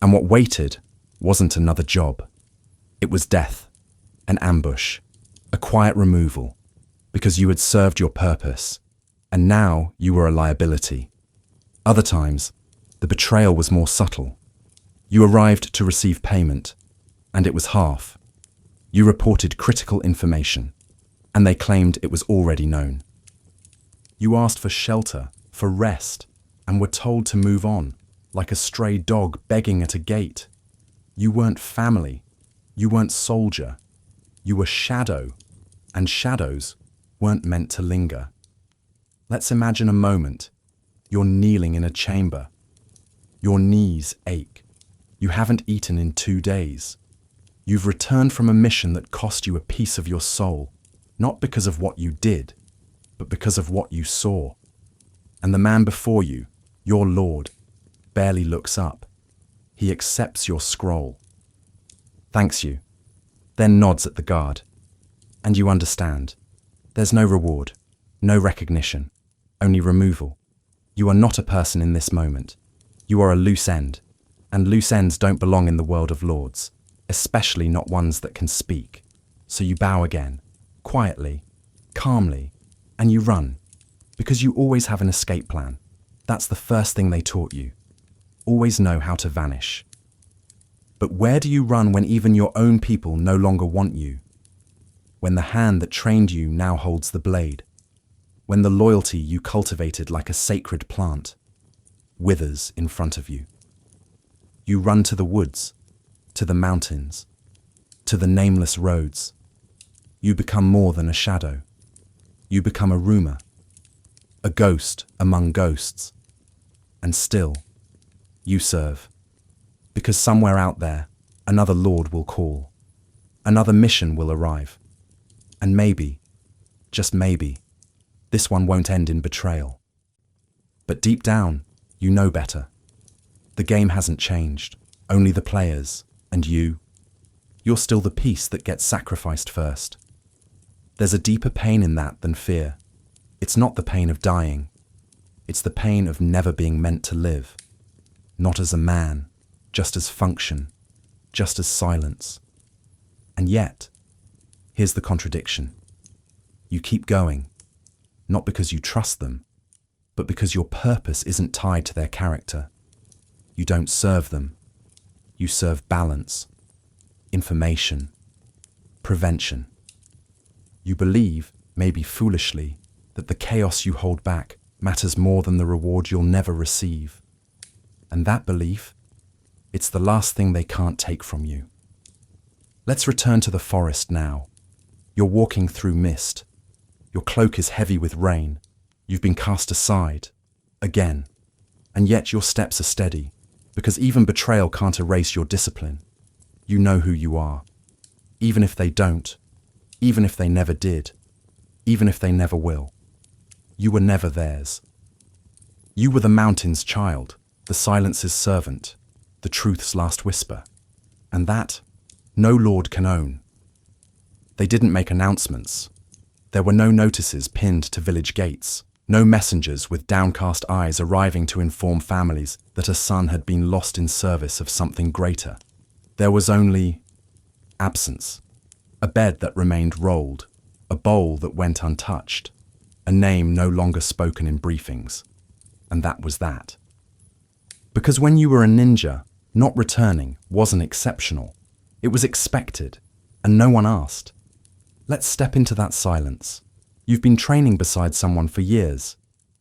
and what waited wasn't another job. It was death, an ambush, a quiet removal, because you had served your purpose, and now you were a liability. Other times, the betrayal was more subtle. You arrived to receive payment, and it was half. You reported critical information, and they claimed it was already known. You asked for shelter, for rest, and were told to move on, like a stray dog begging at a gate. You weren't family. You weren't soldier. You were shadow, and shadows weren't meant to linger. Let's imagine a moment. You're kneeling in a chamber. Your knees ache. You haven't eaten in 2 days. You've returned from a mission that cost you a piece of your soul, not because of what you did, but because of what you saw. And the man before you, your lord, barely looks up. He accepts your scroll, thanks you, then nods at the guard. And you understand. There's no reward, no recognition, only removal. You are not a person in this moment. You are a loose end, and loose ends don't belong in the world of lords, especially not ones that can speak. So you bow again, quietly, calmly, and you run, because you always have an escape plan. That's the first thing they taught you. Always know how to vanish. But where do you run when even your own people no longer want you? When the hand that trained you now holds the blade. When the loyalty you cultivated like a sacred plant withers in front of you. You run to the woods, to the mountains, to the nameless roads. You become more than a shadow. You become a rumor, a ghost among ghosts. And still, you serve. Because somewhere out there, another lord will call. Another mission will arrive. And maybe, just maybe, this one won't end in betrayal. But deep down, you know better. The game hasn't changed, only the players, and you you're still the piece that gets sacrificed first. There's a deeper pain in that than fear. It's not the pain of dying. It's the pain of never being meant to live. Not as a man, just as function, just as silence. And yet, here's the contradiction. You keep going, not because you trust them, but because your purpose isn't tied to their character. You don't serve them. You serve balance, information, prevention. You believe, maybe foolishly, that the chaos you hold back matters more than the reward you'll never receive. And that belief, it's the last thing they can't take from you. Let's return to the forest now. You're walking through mist. Your cloak is heavy with rain. You've been cast aside, again. And yet your steps are steady, because even betrayal can't erase your discipline. You know who you are. Even if they don't, even if they never did, even if they never will. You were never theirs. You were the mountain's child, the silence's servant, the truth's last whisper. And that, no lord can own. They didn't make announcements. There were no notices pinned to village gates, no messengers with downcast eyes arriving to inform families that a son had been lost in service of something greater. There was only absence, a bed that remained rolled, a bowl that went untouched, a name no longer spoken in briefings. And that was that. Because when you were a ninja, not returning wasn't exceptional. It was expected, and no one asked. Let's step into that silence. You've been training beside someone for years.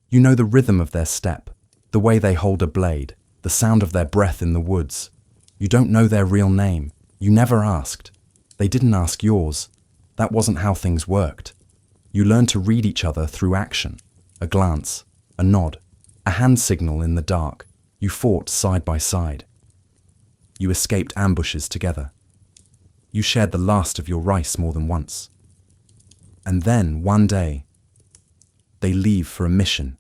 You know the rhythm of their step, the way they hold a blade, the sound of their breath in the woods. You don't know their real name. You never asked. They didn't ask yours. That wasn't how things worked. You learned to read each other through action, a glance, a nod, a hand signal in the dark. You fought side by side. You escaped ambushes together. You shared the last of your rice more than once. And then, one day, they leave for a mission,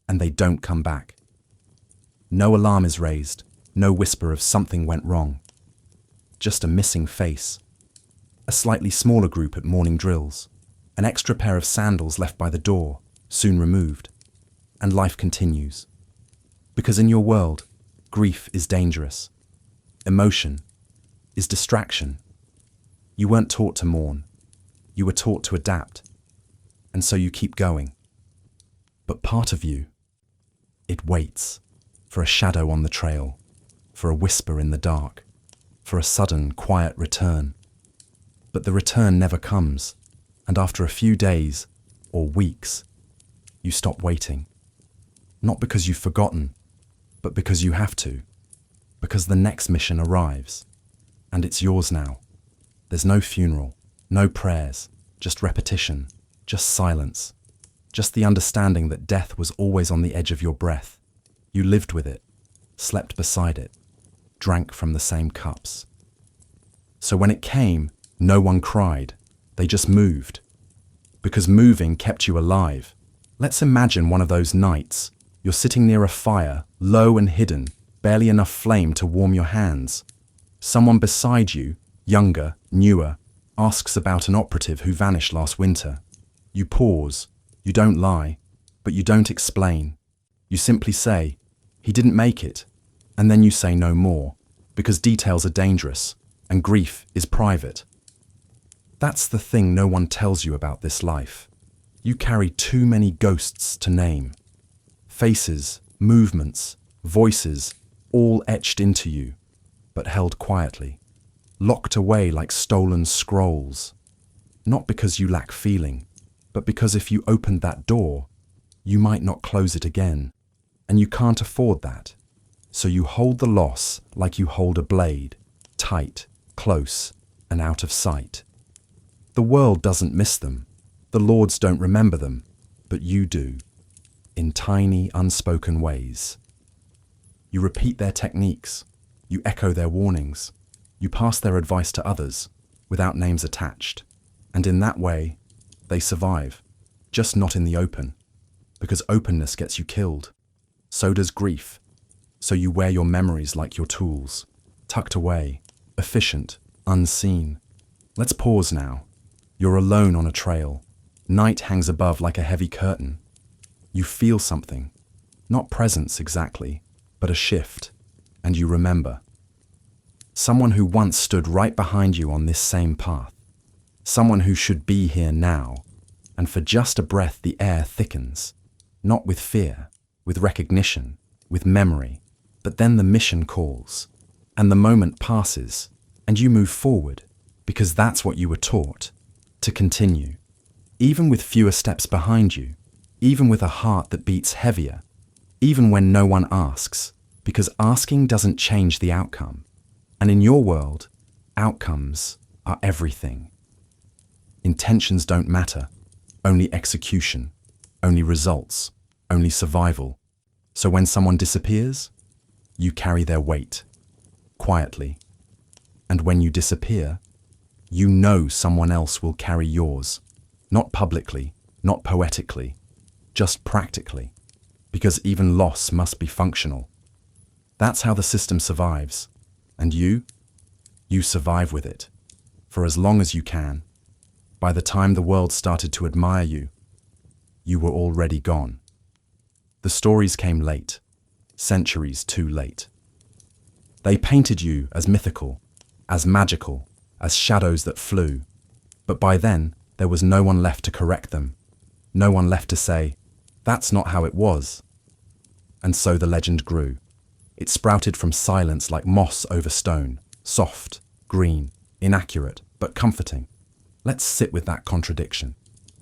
and they don't come back. No alarm is raised, no whisper of something went wrong. Just a missing face, a slightly smaller group at morning drills, an extra pair of sandals left by the door, soon removed, and life continues. Because in your world, grief is dangerous. Emotion is distraction. You weren't taught to mourn. You were taught to adapt. And so you keep going. But part of you, it waits for a shadow on the trail, for a whisper in the dark, for a sudden, quiet return. But the return never comes, and after a few days, or weeks, you stop waiting. Not because you've forgotten, but because you have to. Because the next mission arrives, and it's yours now. There's no funeral, no prayers, just repetition, just silence, just the understanding that death was always on the edge of your breath. You lived with it, slept beside it, drank from the same cups. So when it came, no one cried, they just moved. Because moving kept you alive. Let's imagine one of those nights. You're sitting near a fire, low and hidden, barely enough flame to warm your hands. Someone beside you, younger, newer, asks about an operative who vanished last winter. You pause. You don't lie, but you don't explain. You simply say, "He didn't make it," and then you say no more, because details are dangerous, and grief is private. That's the thing no one tells you about this life. You carry too many ghosts to name. Faces, movements, voices, all etched into you, but held quietly, locked away like stolen scrolls. Not because you lack feeling, but because if you opened that door, you might not close it again, and you can't afford that. So you hold the loss like you hold a blade, tight, close, and out of sight. The world doesn't miss them, the lords don't remember them, but you do, in tiny, unspoken ways. You repeat their techniques, you echo their warnings, you pass their advice to others, without names attached, and in that way, they survive, just not in the open, because openness gets you killed. So does grief. So you wear your memories like your tools, tucked away, efficient, unseen. Let's pause now. You're alone on a trail. Night hangs above like a heavy curtain. You feel something. Not presence exactly, but a shift. And you remember. Someone who once stood right behind you on this same path. Someone who should be here now. And for just a breath the air thickens. Not with fear, with recognition, with memory. But then the mission calls. And the moment passes. And you move forward. Because that's what you were taught. To continue. Even with fewer steps behind you. Even with a heart that beats heavier. Even when no one asks. Because asking doesn't change the outcome. And in your world, outcomes are everything. Intentions don't matter. Only execution. Only results. Only survival. So when someone disappears, you carry their weight. Quietly. And when you disappear, you know someone else will carry yours. Not publicly, not poetically, just practically. Because even loss must be functional. That's how the system survives. And you survive with it. For as long as you can. By the time the world started to admire you, you were already gone. The stories came late, centuries too late. They painted you as mythical, as magical, as shadows that flew. But by then, there was no one left to correct them. No one left to say, that's not how it was. And so the legend grew. It sprouted from silence like moss over stone, soft, green, inaccurate, but comforting. Let's sit with that contradiction.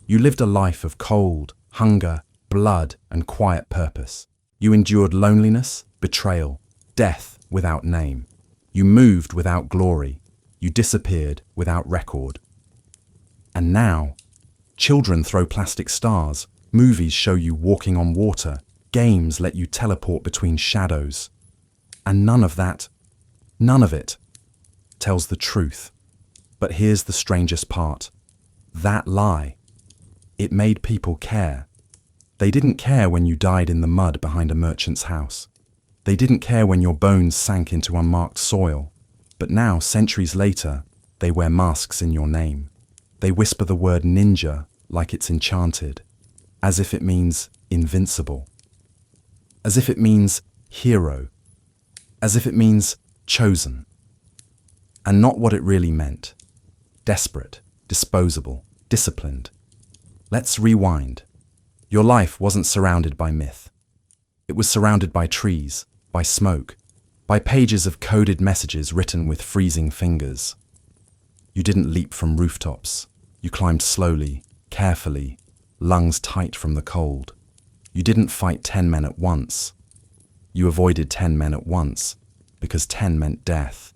You lived a life of cold, hunger, blood, and quiet purpose. You endured loneliness, betrayal, death without name. You moved without glory. You disappeared without record. And now, children throw plastic stars, movies show you walking on water, games let you teleport between shadows. And none of it, tells the truth. But here's the strangest part. That lie. It made people care. They didn't care when you died in the mud behind a merchant's house. They didn't care when your bones sank into unmarked soil. But now, centuries later, they wear masks in your name. They whisper the word ninja like it's enchanted, as if it means invincible. As if it means hero. As if it means chosen. And not what it really meant. Desperate, disposable, disciplined. Let's rewind. Your life wasn't surrounded by myth. It was surrounded by trees, by smoke, by pages of coded messages written with freezing fingers. You didn't leap from rooftops. You climbed slowly, carefully, lungs tight from the cold. You didn't fight 10 men at once. You avoided 10 men at once, because 10 meant death.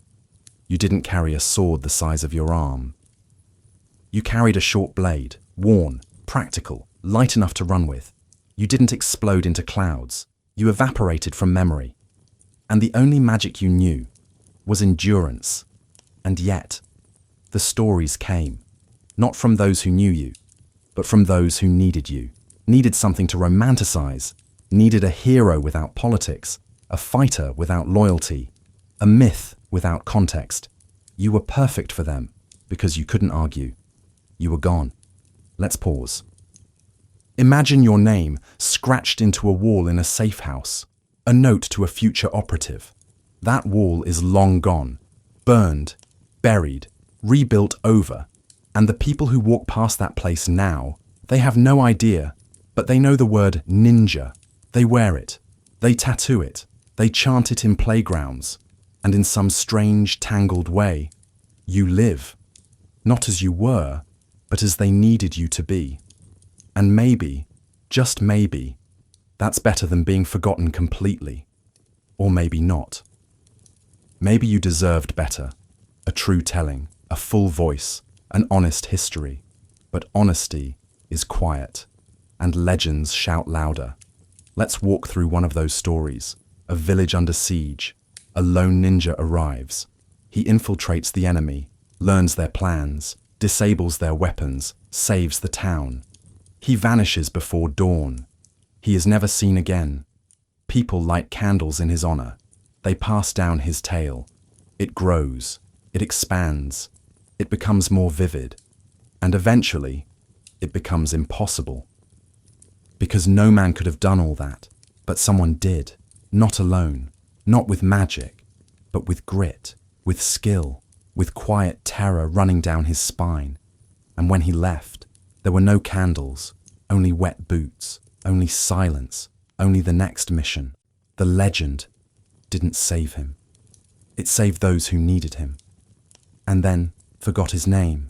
You didn't carry a sword the size of your arm. You carried a short blade, worn, practical, light enough to run with. You didn't explode into clouds. You evaporated from memory. And the only magic you knew was endurance. And yet, the stories came, not from those who knew you, but from those who needed you, needed something to romanticize, needed a hero without politics, a fighter without loyalty, a myth without context. You were perfect for them because you couldn't argue. You were gone. Let's pause. Imagine your name scratched into a wall in a safe house, a note to a future operative. That wall is long gone, burned, buried, rebuilt over, and the people who walk past that place now, they have no idea, but they know the word ninja. They wear it, they tattoo it, they chant it in playgrounds, and in some strange, tangled way, you live, not as you were, but as they needed you to be. And maybe, just maybe, that's better than being forgotten completely. Or maybe not. Maybe you deserved better, a true telling, a full voice, an honest history. But honesty is quiet, and legends shout louder. Let's walk through one of those stories. A village under siege. A lone ninja arrives. He infiltrates the enemy, learns their plans, disables their weapons, saves the town. He vanishes before dawn. He is never seen again. People light candles in his honor. They pass down his tale. It grows. it expands, it becomes more vivid, and eventually, it becomes impossible. Because no man could have done all that, but someone did, not alone, not with magic, but with grit, with skill, with quiet terror running down his spine. And when he left, there were no candles, only wet boots, only silence, only the next mission. The legend didn't save him. It saved those who needed him. And then forgot his name.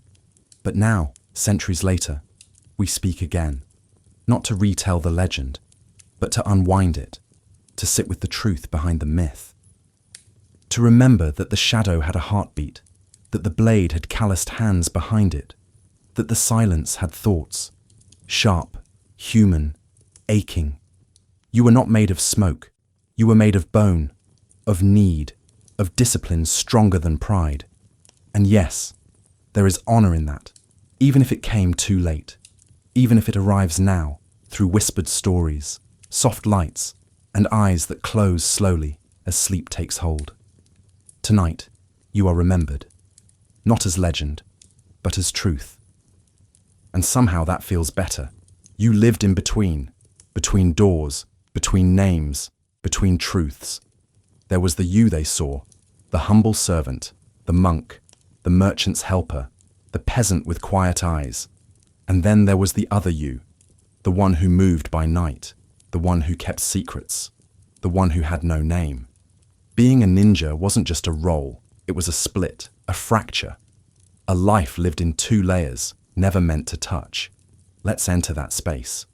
But now, centuries later, we speak again, not to retell the legend, but to unwind it, to sit with the truth behind the myth. To remember that the shadow had a heartbeat, that the blade had calloused hands behind it, that the silence had thoughts, sharp, human, aching. You were not made of smoke. You were made of bone, of need, of discipline stronger than pride. And yes, there is honor in that, even if it came too late, even if it arrives now through whispered stories, soft lights, and eyes that close slowly as sleep takes hold. Tonight, you are remembered, not as legend, but as truth. And somehow that feels better. You lived in between doors, between names, between truths. There was the you they saw, the humble servant, the monk, the merchant's helper, the peasant with quiet eyes. And then there was the other you, the one who moved by night, the one who kept secrets, the one who had no name. Being a ninja wasn't just a role, it was a split, a fracture. A life lived in two layers, never meant to touch. Let's enter that space.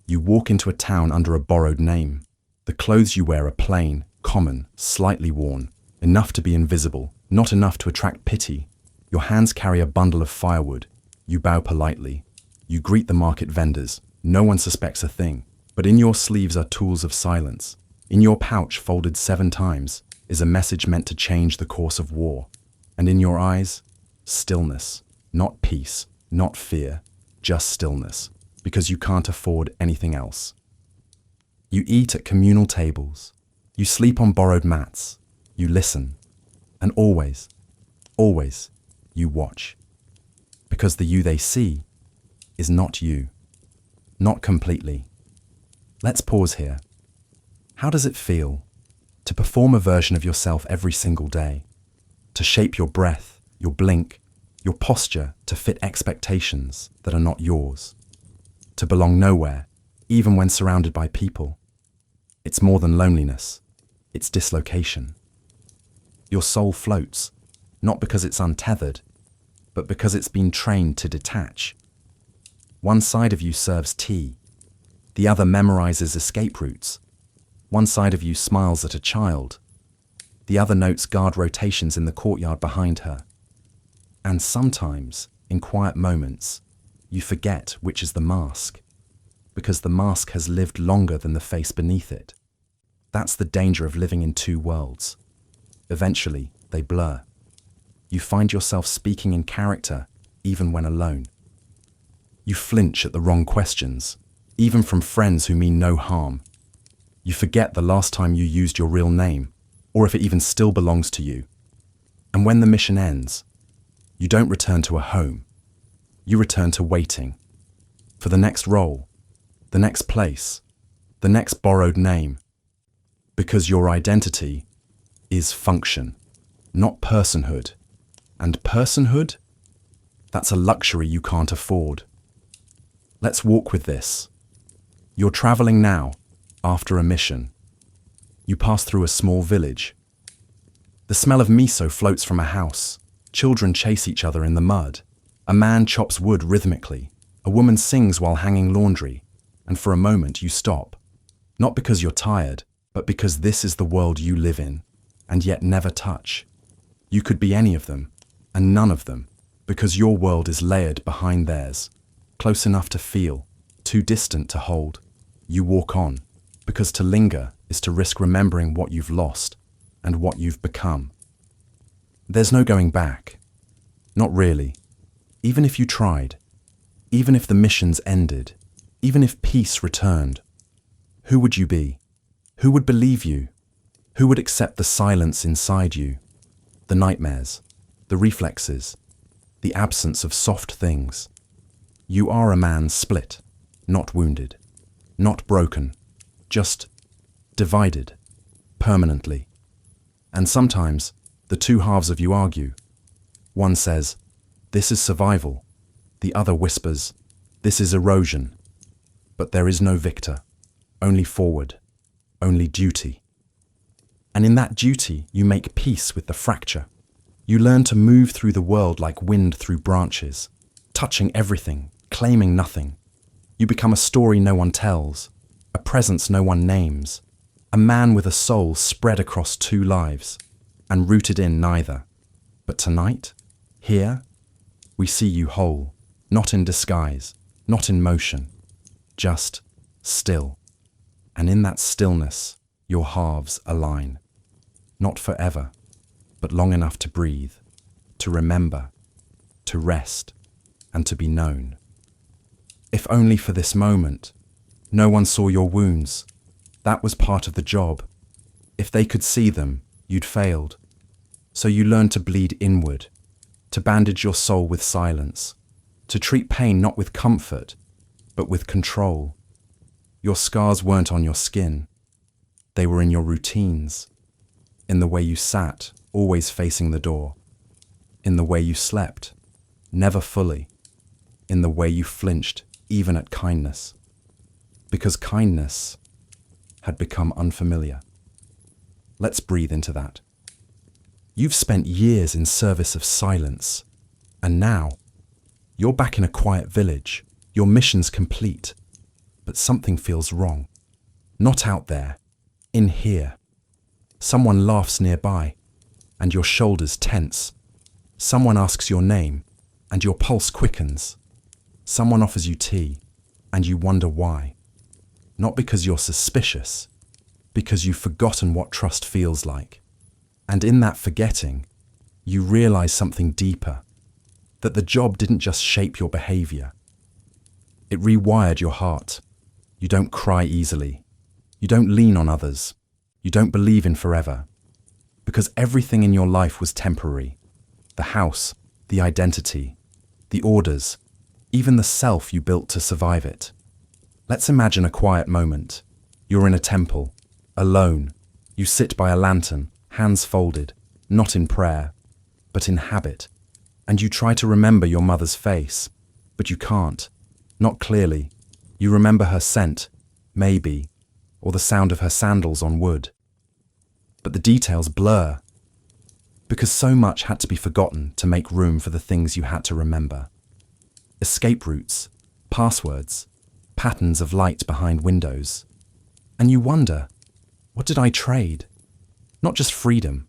You walk into a town under a borrowed name. The clothes you wear are plain, common, slightly worn, enough to be invisible, not enough to attract pity. Your hands carry a bundle of firewood. You bow politely. You greet the market vendors. No one suspects a thing. But in your sleeves are tools of silence. In your pouch, folded 7 times, is a message meant to change the course of war. And in your eyes, stillness. Not peace, not fear, just stillness. Because you can't afford anything else. You eat at communal tables. You sleep on borrowed mats. You listen. And always, always, you watch. Because the you they see is not you. Not completely. Let's pause here. How does it feel to perform a version of yourself every single day? To shape your breath, your blink, your posture to fit expectations that are not yours? To belong nowhere, even when surrounded by people? It's more than loneliness. It's dislocation. Your soul floats, not because it's untethered, but because it's been trained to detach. One side of you serves tea. The other memorizes escape routes. One side of you smiles at a child. The other notes guard rotations in the courtyard behind her. And sometimes, in quiet moments, you forget which is the mask, because the mask has lived longer than the face beneath it. That's the danger of living in two worlds. Eventually, they blur. You find yourself speaking in character, even when alone. You flinch at the wrong questions, even from friends who mean no harm. You forget the last time you used your real name, or if it even still belongs to you. And when the mission ends, you don't return to a home. You return to waiting for the next role, the next place, the next borrowed name. Because your identity is function, not personhood. And personhood? That's a luxury you can't afford. Let's walk with this. You're traveling now, after a mission. You pass through a small village. The smell of miso floats from a house. Children chase each other in the mud. A man chops wood rhythmically. A woman sings while hanging laundry. And for a moment you stop. Not because you're tired, but because this is the world you live in, and yet never touch. You could be any of them, and none of them, because your world is layered behind theirs, close enough to feel, too distant to hold. You walk on, because to linger is to risk remembering what you've lost and what you've become. There's no going back. Not really. Even if you tried, even if the missions ended, even if peace returned, who would you be? Who would believe you? Who would accept the silence inside you? the nightmares, the reflexes, the absence of soft things. You are a man split, not wounded, not broken, just divided, permanently. And sometimes the two halves of you argue. One says, "This is survival." The other whispers, "This is erosion." But there is no victor, only forward, only duty. And in that duty, you make peace with the fracture. You learn to move through the world like wind through branches, touching everything, claiming nothing. You become a story no one tells, a presence no one names, a man with a soul spread across two lives, and rooted in neither. But tonight, here, we see you whole, not in disguise, not in motion, just still. And in that stillness, your halves align. Not forever, but long enough to breathe, to remember, to rest, and to be known. If only for this moment, no one saw your wounds. That was part of the job. If they could see them, you'd failed. So you learned to bleed inward, to bandage your soul with silence, to treat pain not with comfort, but with control. Your scars weren't on your skin. They were in your routines, in the way you sat, always facing the door, in the way you slept, never fully, in the way you flinched, even at kindness, because kindness had become unfamiliar. Let's breathe into that. You've spent years in service of silence, and now you're back in a quiet village. Your mission's complete, but something feels wrong. Not out there, in here. Someone laughs nearby, and your shoulders tense. Someone asks your name, and your pulse quickens. Someone offers you tea, and you wonder why. Not because you're suspicious, because you've forgotten what trust feels like. And in that forgetting, you realize something deeper, that the job didn't just shape your behavior. It rewired your heart. You don't cry easily. You don't lean on others. You don't believe in forever. Because everything in your life was temporary. The house, the identity, the orders, even the self you built to survive it. Let's imagine a quiet moment. You're in a temple, alone. You sit by a lantern, hands folded, not in prayer, but in habit. And you try to remember your mother's face, but you can't. Not clearly. You remember her scent, maybe, or the sound of her sandals on wood. But the details blur, because so much had to be forgotten to make room for the things you had to remember. Escape routes, passwords, patterns of light behind windows. And you wonder, what did I trade? Not just freedom,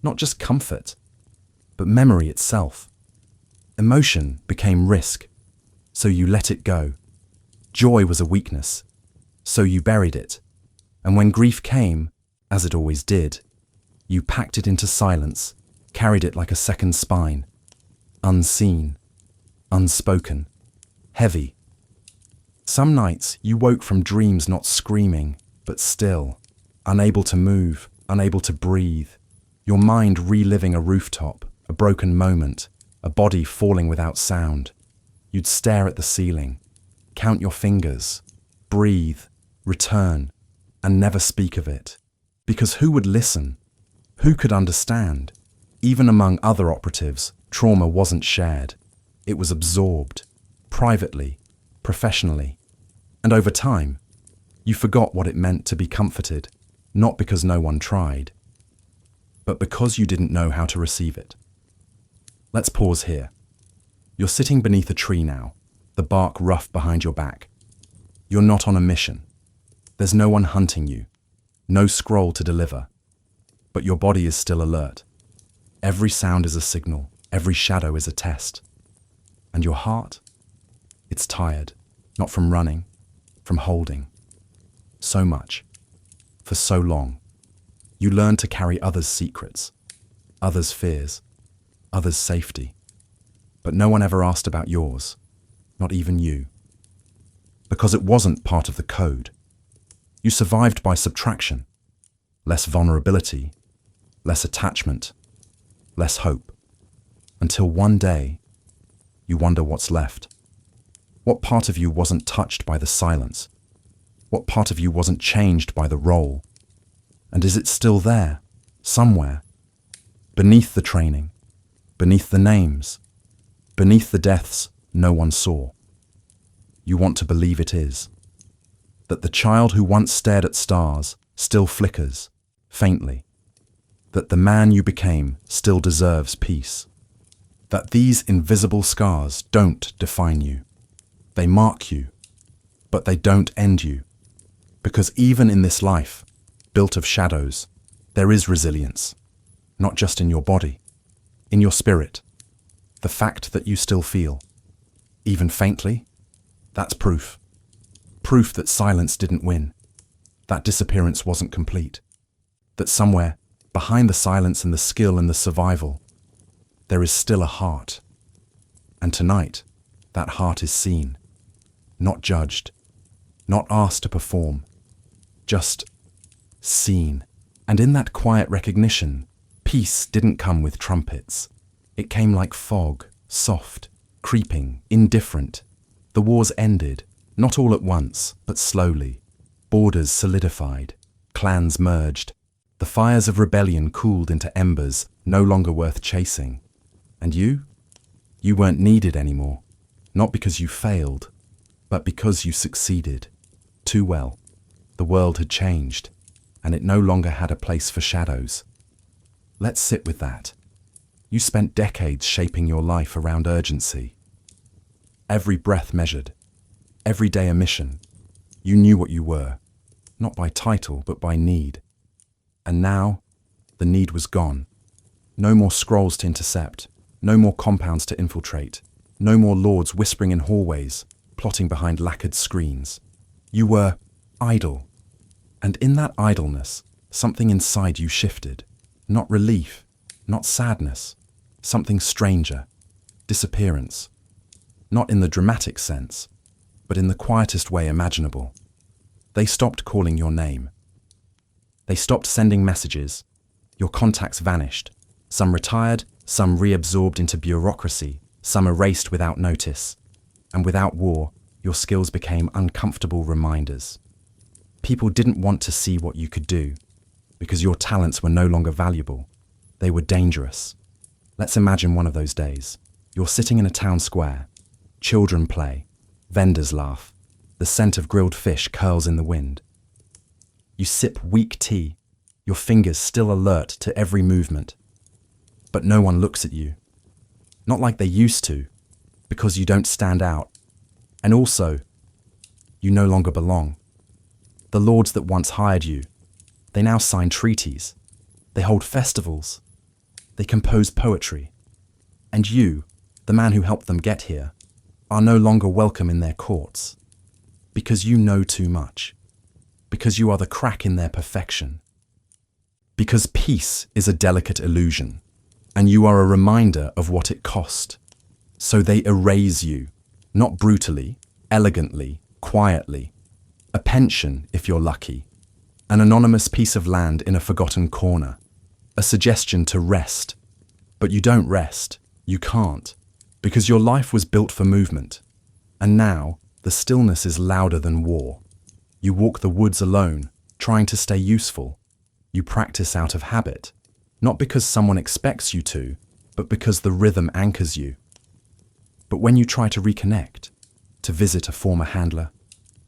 not just comfort, but memory itself. Emotion became risk, so you let it go. Joy was a weakness, so you buried it. And when grief came, as it always did, you packed it into silence, carried it like a second spine, unseen, unspoken, heavy. Some nights you woke from dreams not screaming, but still, unable to move, unable to breathe, your mind reliving a rooftop, a broken moment, a body falling without sound. You'd stare at the ceiling, count your fingers, breathe, return, and never speak of it. Because who would listen? Who could understand? Even among other operatives, trauma wasn't shared. It was absorbed, privately, professionally. And over time, you forgot what it meant to be comforted, not because no one tried, but because you didn't know how to receive it. Let's pause here. You're sitting beneath a tree now, the bark rough behind your back. You're not on a mission. There's no one hunting you, no scroll to deliver, but your body is still alert. Every sound is a signal, every shadow is a test. And your heart? It's tired, not from running, from holding. So much, for so long. You learn to carry others' secrets, others' fears, others' safety. But no one ever asked about yours, not even you. Because it wasn't part of the code. You survived by subtraction. Less vulnerability, less attachment, less hope. Until one day, you wonder what's left. What part of you wasn't touched by the silence? What part of you wasn't changed by the role? And is it still there, somewhere? Beneath the training, beneath the names, beneath the deaths no one saw. You want to believe it is. That the child who once stared at stars still flickers, faintly. That the man you became still deserves peace. That these invisible scars don't define you. They mark you, but they don't end you. Because even in this life, built of shadows, there is resilience. Not just in your body, in your spirit. The fact that you still feel, even faintly, that's proof. Proof that silence didn't win, that disappearance wasn't complete, that somewhere, behind the silence and the skill and the survival, there is still a heart. And tonight, that heart is seen, not judged, not asked to perform, just seen. And in that quiet recognition, peace didn't come with trumpets. It came like fog, soft, creeping, indifferent. The wars ended, not all at once, but slowly. Borders solidified, clans merged. The fires of rebellion cooled into embers no longer worth chasing. And you? You weren't needed anymore. Not because you failed, but because you succeeded. Too well. The world had changed, and it no longer had a place for shadows. Let's sit with that. You spent decades shaping your life around urgency. Every breath measured, every day a mission. You knew what you were, not by title, but by need. And now, the need was gone. No more scrolls to intercept, no more compounds to infiltrate, no more lords whispering in hallways, plotting behind lacquered screens. You were idle. And in that idleness, something inside you shifted. Not relief, not sadness, something stranger, disappearance. Not in the dramatic sense, but in the quietest way imaginable. They stopped calling your name. They stopped sending messages. Your contacts vanished. Some retired, some reabsorbed into bureaucracy, some erased without notice. And without war, your skills became uncomfortable reminders. People didn't want to see what you could do, because your talents were no longer valuable. They were dangerous. Let's imagine one of those days. You're sitting in a town square. Children play. Vendors laugh. The scent of grilled fish curls in the wind. You sip weak tea, your fingers still alert to every movement. But no one looks at you. Not like they used to, because you don't stand out. And also, you no longer belong. The lords that once hired you, they now sign treaties. They hold festivals. They compose poetry. And you, the man who helped them get here, are no longer welcome in their courts. Because you know too much. Because you are the crack in their perfection. Because peace is a delicate illusion, and you are a reminder of what it cost. So they erase you, not brutally, elegantly, quietly. A pension, if you're lucky. An anonymous piece of land in a forgotten corner. A suggestion to rest. But you don't rest. You can't. Because your life was built for movement. And now, the stillness is louder than war. You walk the woods alone, trying to stay useful. You practice out of habit. Not because someone expects you to, but because the rhythm anchors you. But when you try to reconnect, to visit a former handler,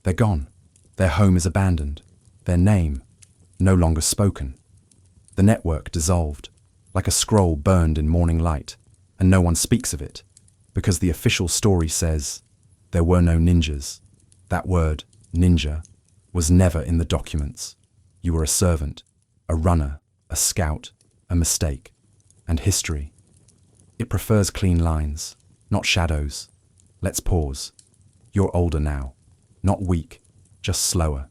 they're gone. Their home is abandoned. Their name, no longer spoken. The network dissolved, like a scroll burned in morning light, and no one speaks of it, because the official story says there were no ninjas. That word, ninja, was never in the documents. You were a servant, a runner, a scout, a mistake, and history. It prefers clean lines, not shadows. Let's pause. You're older now, not weak, just slower.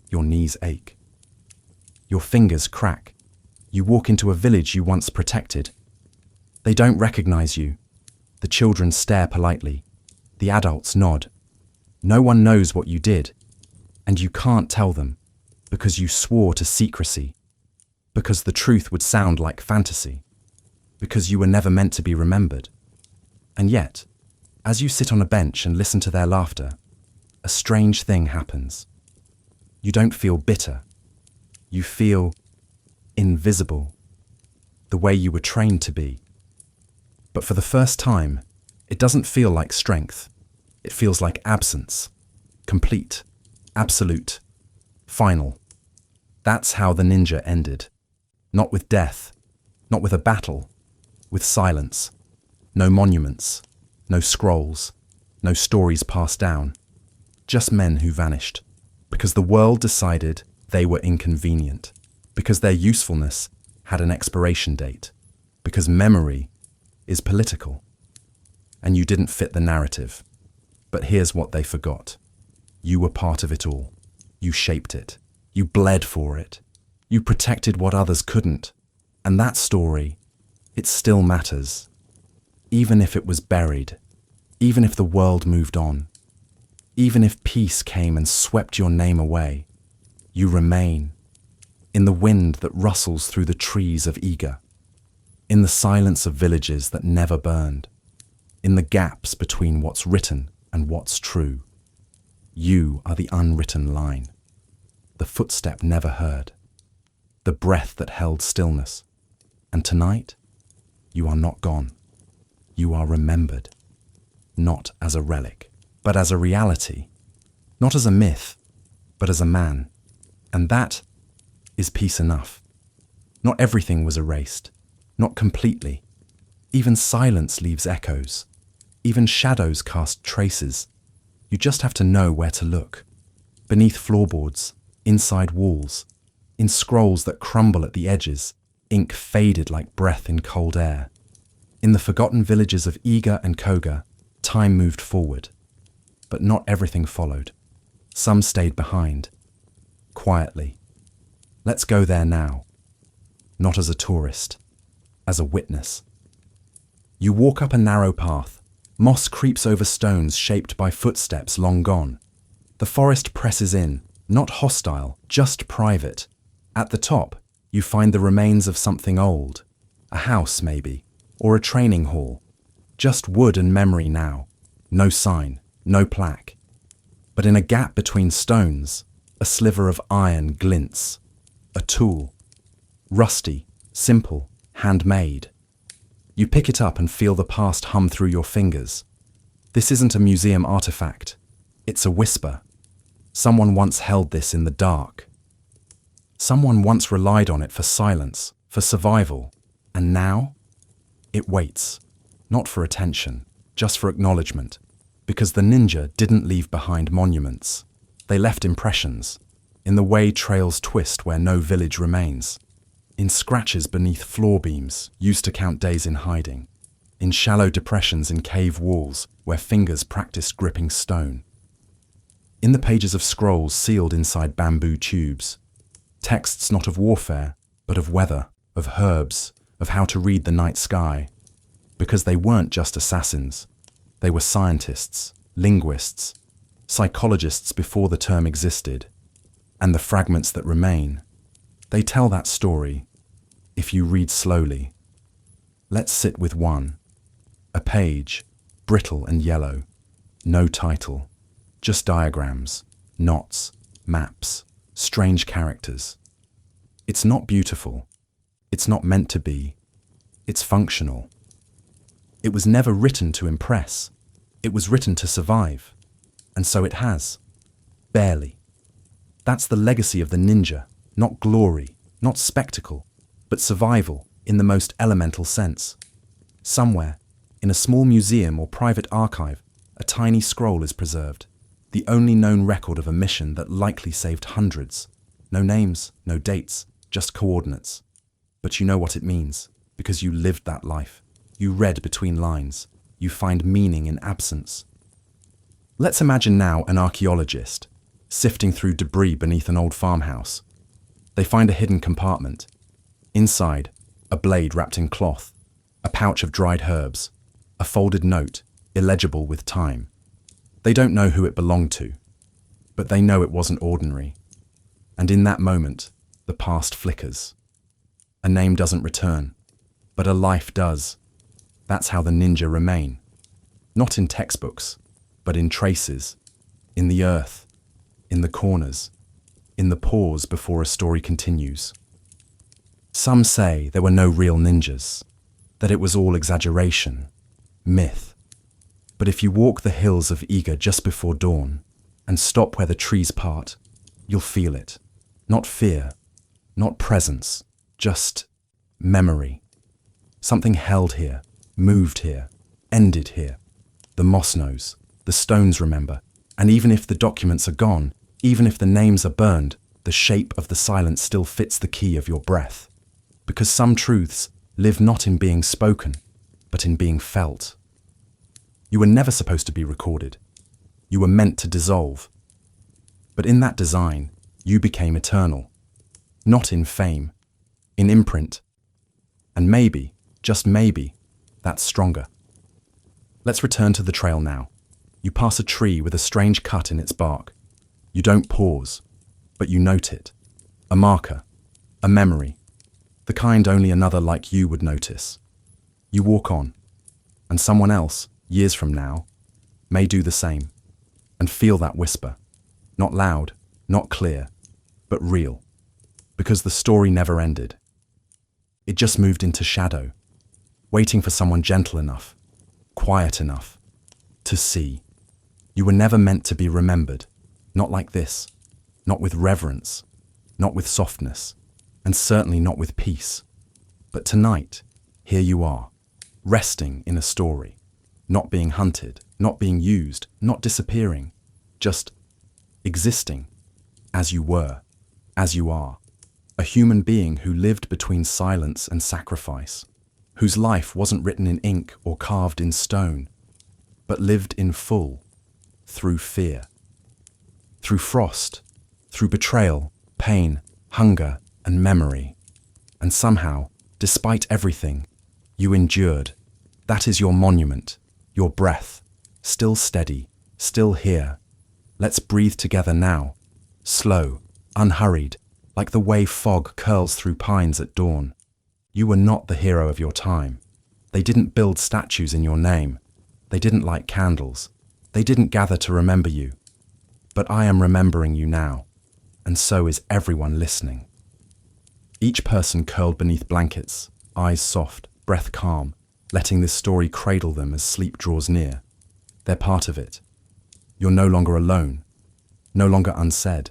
Your knees ache. Your fingers crack. You walk into a village you once protected. They don't recognize you. The children stare politely. The adults nod. No one knows what you did. And you can't tell them, because you swore to secrecy, because the truth would sound like fantasy. because you were never meant to be remembered. And yet, as you sit on a bench and listen to their laughter, a strange thing happens. You don't feel bitter. You feel invisible, the way you were trained to be. But for the first time, it doesn't feel like strength. It feels like absence. Complete, absolute, final. That's how the ninja ended. Not with death, not with a battle, with silence. No monuments, no scrolls, no stories passed down. Just men who vanished, because the world decided they were inconvenient, because their usefulness had an expiration date, because memory is political. And you didn't fit the narrative. But here's what they forgot. You were part of it all. You shaped it. You bled for it. You protected what others couldn't. And that story, it still matters. Even if it was buried. Even if the world moved on. Even if peace came and swept your name away. You remain. In the wind that rustles through the trees of Iga. In the silence of villages that never burned. In the gaps between what's written and what's true. You are the unwritten line. The footstep never heard. The breath that held stillness. And tonight, you are not gone. You are remembered. Not as a relic, but as a reality. Not as a myth, but as a man. And that is peace enough. Not everything was erased. Not completely. Even silence leaves echoes. Even shadows cast traces. You just have to know where to look. Beneath floorboards, inside walls, in scrolls that crumble at the edges, ink faded like breath in cold air. In the forgotten villages of Iga and Koga, time moved forward. But not everything followed. Some stayed behind. Quietly. Let's go there now. Not as a tourist, as a witness. You walk up a narrow path. Moss creeps over stones shaped by footsteps long gone. The forest presses in, not hostile, just private. At the top, you find the remains of something old. A house, maybe, or a training hall. Just wood and memory now. No sign, no plaque. But in a gap between stones, a sliver of iron glints. A tool. Rusty, simple, handmade. You pick it up and feel the past hum through your fingers. This isn't a museum artifact. It's a whisper. Someone once held this in the dark. Someone once relied on it for silence, for survival. And now? It waits. Not for attention, just for acknowledgement. Because the ninja didn't leave behind monuments. They left impressions. In the way trails twist where no village remains. In scratches beneath floor beams, used to count days in hiding. In shallow depressions in cave walls, where fingers practiced gripping stone. In the pages of scrolls sealed inside bamboo tubes. Texts not of warfare, but of weather, of herbs, of how to read the night sky. Because they weren't just assassins. They were scientists, linguists, psychologists before the term existed. And the fragments that remain, they tell that story, if you read slowly. Let's sit with one. A page, brittle and yellow. No title. Just diagrams, knots, maps, strange characters. It's not beautiful. It's not meant to be. It's functional. It was never written to impress. It was written to survive. And so it has. Barely. That's the legacy of the ninja. Not glory, not spectacle, but survival in the most elemental sense. Somewhere, in a small museum or private archive, a tiny scroll is preserved, the only known record of a mission that likely saved hundreds. No names, no dates, just coordinates. But you know what it means, because you lived that life. You read between lines. You find meaning in absence. Let's imagine now an archaeologist, sifting through debris beneath an old farmhouse. They find a hidden compartment. Inside, a blade wrapped in cloth, a pouch of dried herbs, a folded note, illegible with time. They don't know who it belonged to, but they know it wasn't ordinary. And in that moment, the past flickers. A name doesn't return. but a life does. That's how the ninja remain. Not in textbooks, but in traces, in the earth, in the corners, in the pause before a story continues. Some say there were no real ninjas, that it was all exaggeration, myth. But if you walk the hills of Iga just before dawn and stop where the trees part, you'll feel it. Not fear, not presence, just memory. Something held here, moved here, ended here. The moss knows, the stones remember, and even if the documents are gone, even if the names are burned, the shape of the silence still fits the key of your breath. Because some truths live not in being spoken, but in being felt. You were never supposed to be recorded. You were meant to dissolve. But in that design, you became eternal. Not in fame, in imprint. And maybe, just maybe, that's stronger. Let's return to the trail now. You pass a tree with a strange cut in its bark. You don't pause, but you note it. A marker, a memory, the kind only another like you would notice. You walk on, and someone else, years from now, may do the same, and feel that whisper. Not loud, not clear, but real. Because the story never ended. It just moved into shadow, waiting for someone gentle enough, quiet enough, to see. You were never meant to be remembered, not like this, not with reverence, not with softness, and certainly not with peace. But tonight, here you are, resting in a story, not being hunted, not being used, not disappearing, just existing as you were, as you are. A human being who lived between silence and sacrifice, whose life wasn't written in ink or carved in stone, but lived in full, through fear, through frost, through betrayal, pain, hunger, and memory. And somehow, despite everything, you endured. That is your monument, your breath, still steady, still here. Let's breathe together now, slow, unhurried, like the way fog curls through pines at dawn. You were not the hero of your time. They didn't build statues in your name. They didn't light candles. They didn't gather to remember you. But I am remembering you now, and so is everyone listening. Each person curled beneath blankets, eyes soft, breath calm, letting this story cradle them as sleep draws near. They're part of it. You're no longer alone, no longer unsaid.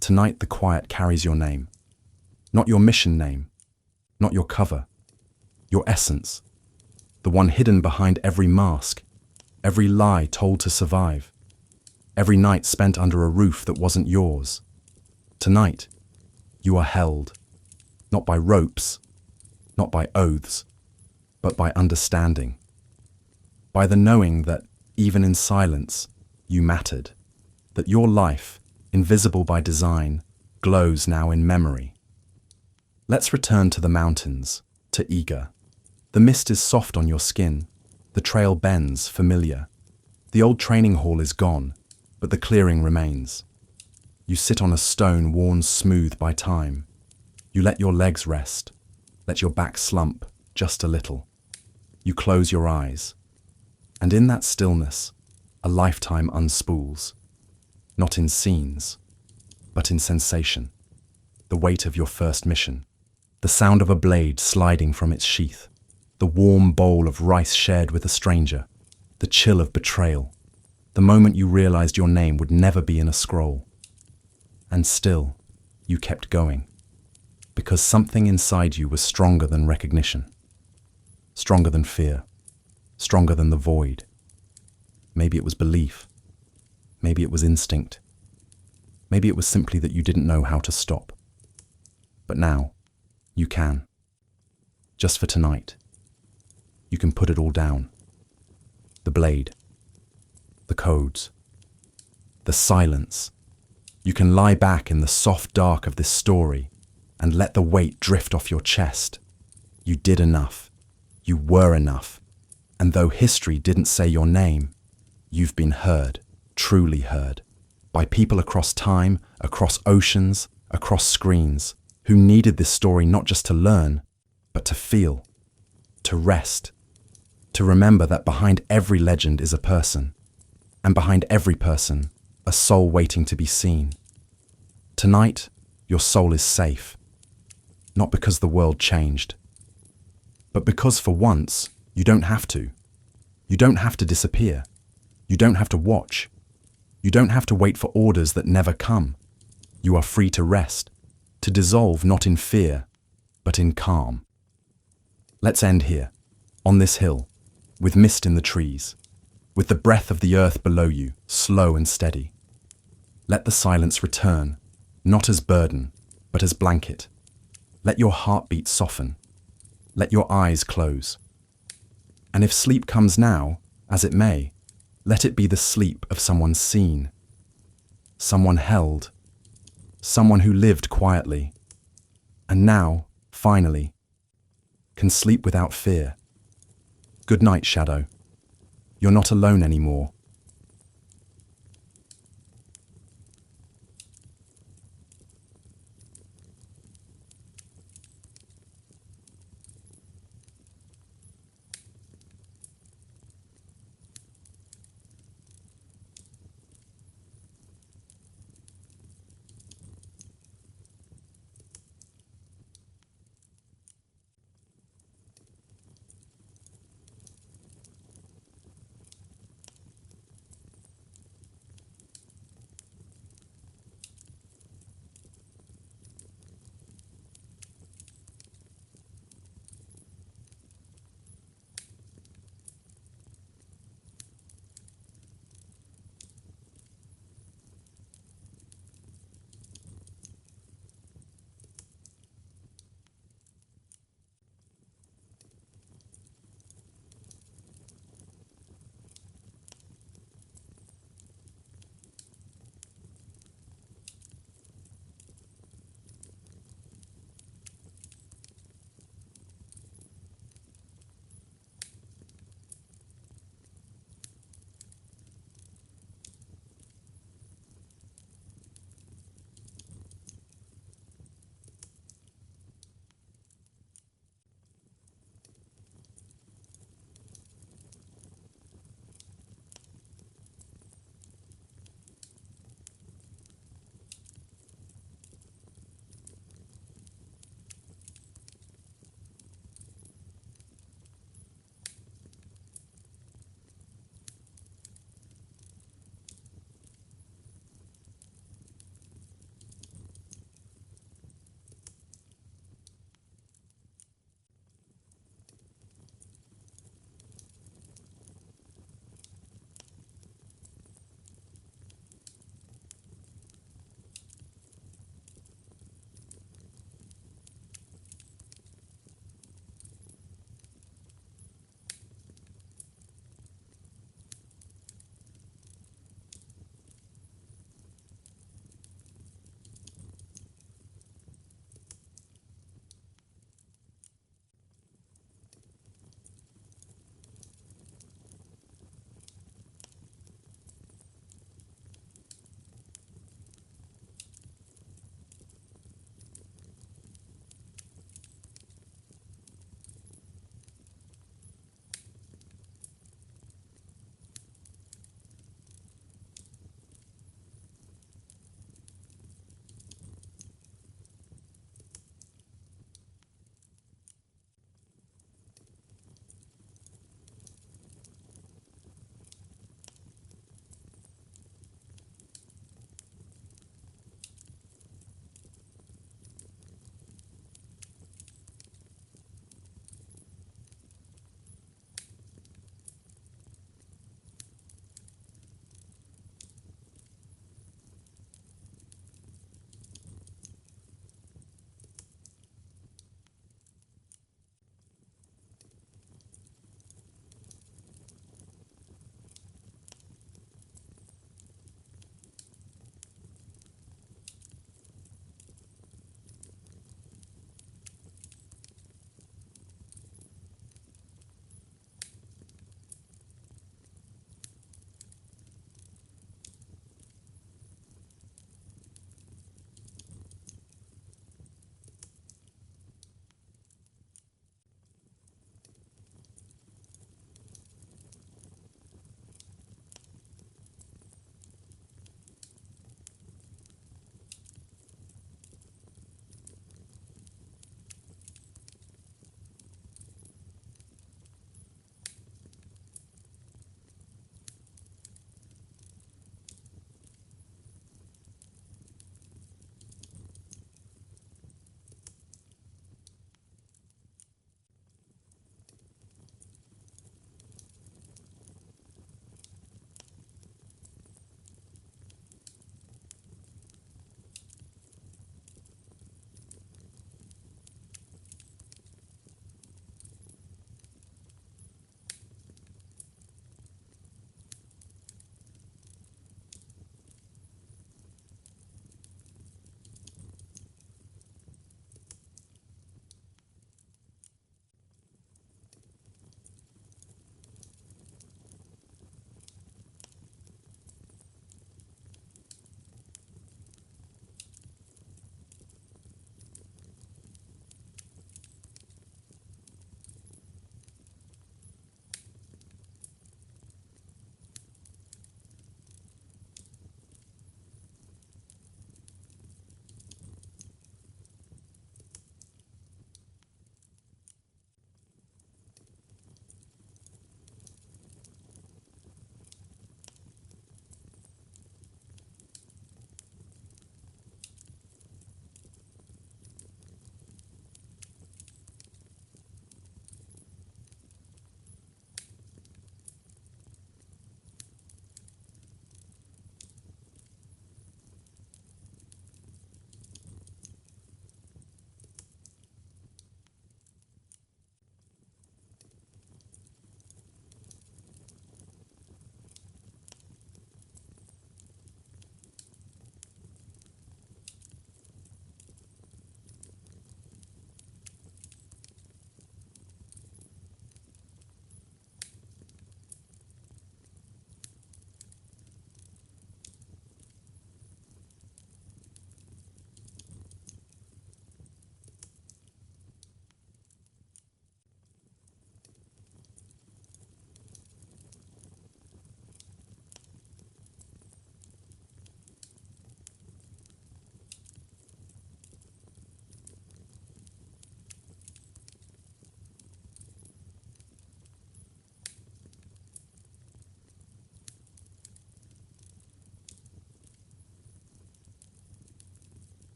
Tonight the quiet carries your name. Not your mission name, not your cover, your essence. The one hidden behind every mask, every lie told to survive, every night spent under a roof that wasn't yours. Tonight, you are held, not by ropes, not by oaths, but by understanding. By the knowing that, even in silence, you mattered, that your life, invisible by design, glows now in memory. Let's return to the mountains, to Iga. The mist is soft on your skin, the trail bends, familiar. The old training hall is gone, but the clearing remains. You sit on a stone worn smooth by time. You let your legs rest, let your back slump just a little. You close your eyes, and in that stillness, a lifetime unspools. Not in scenes, but in sensation. The weight of your first mission, the sound of a blade sliding from its sheath, the warm bowl of rice shared with a stranger, the chill of betrayal, the moment you realized your name would never be in a scroll. And still, you kept going, because something inside you was stronger than recognition, stronger than fear, stronger than the void. Maybe it was belief. Maybe it was instinct. Maybe it was simply that you didn't know how to stop. But now, you can. Just for tonight. You can put it all down. The blade. The codes. The silence. You can lie back in the soft dark of this story and let the weight drift off your chest. You did enough. You were enough. And though history didn't say your name, you've been heard. Truly heard, by people across time, across oceans, across screens, who needed this story not just to learn, but to feel, to rest, to remember that behind every legend is a person, and behind every person, a soul waiting to be seen. Tonight, your soul is safe, not because the world changed, but because for once, you don't have to. You don't have to disappear. You don't have to watch. You don't have to wait for orders that never come. You are free to rest, to dissolve not in fear, but in calm. Let's end here, on this hill, with mist in the trees, with the breath of the earth below you, slow and steady. Let the silence return, not as burden, but as blanket. Let your heartbeat soften. Let your eyes close. And if sleep comes now, as it may, let it be the sleep of someone seen, someone held, someone who lived quietly, and now, finally, can sleep without fear. Good night, Shadow. You're not alone anymore.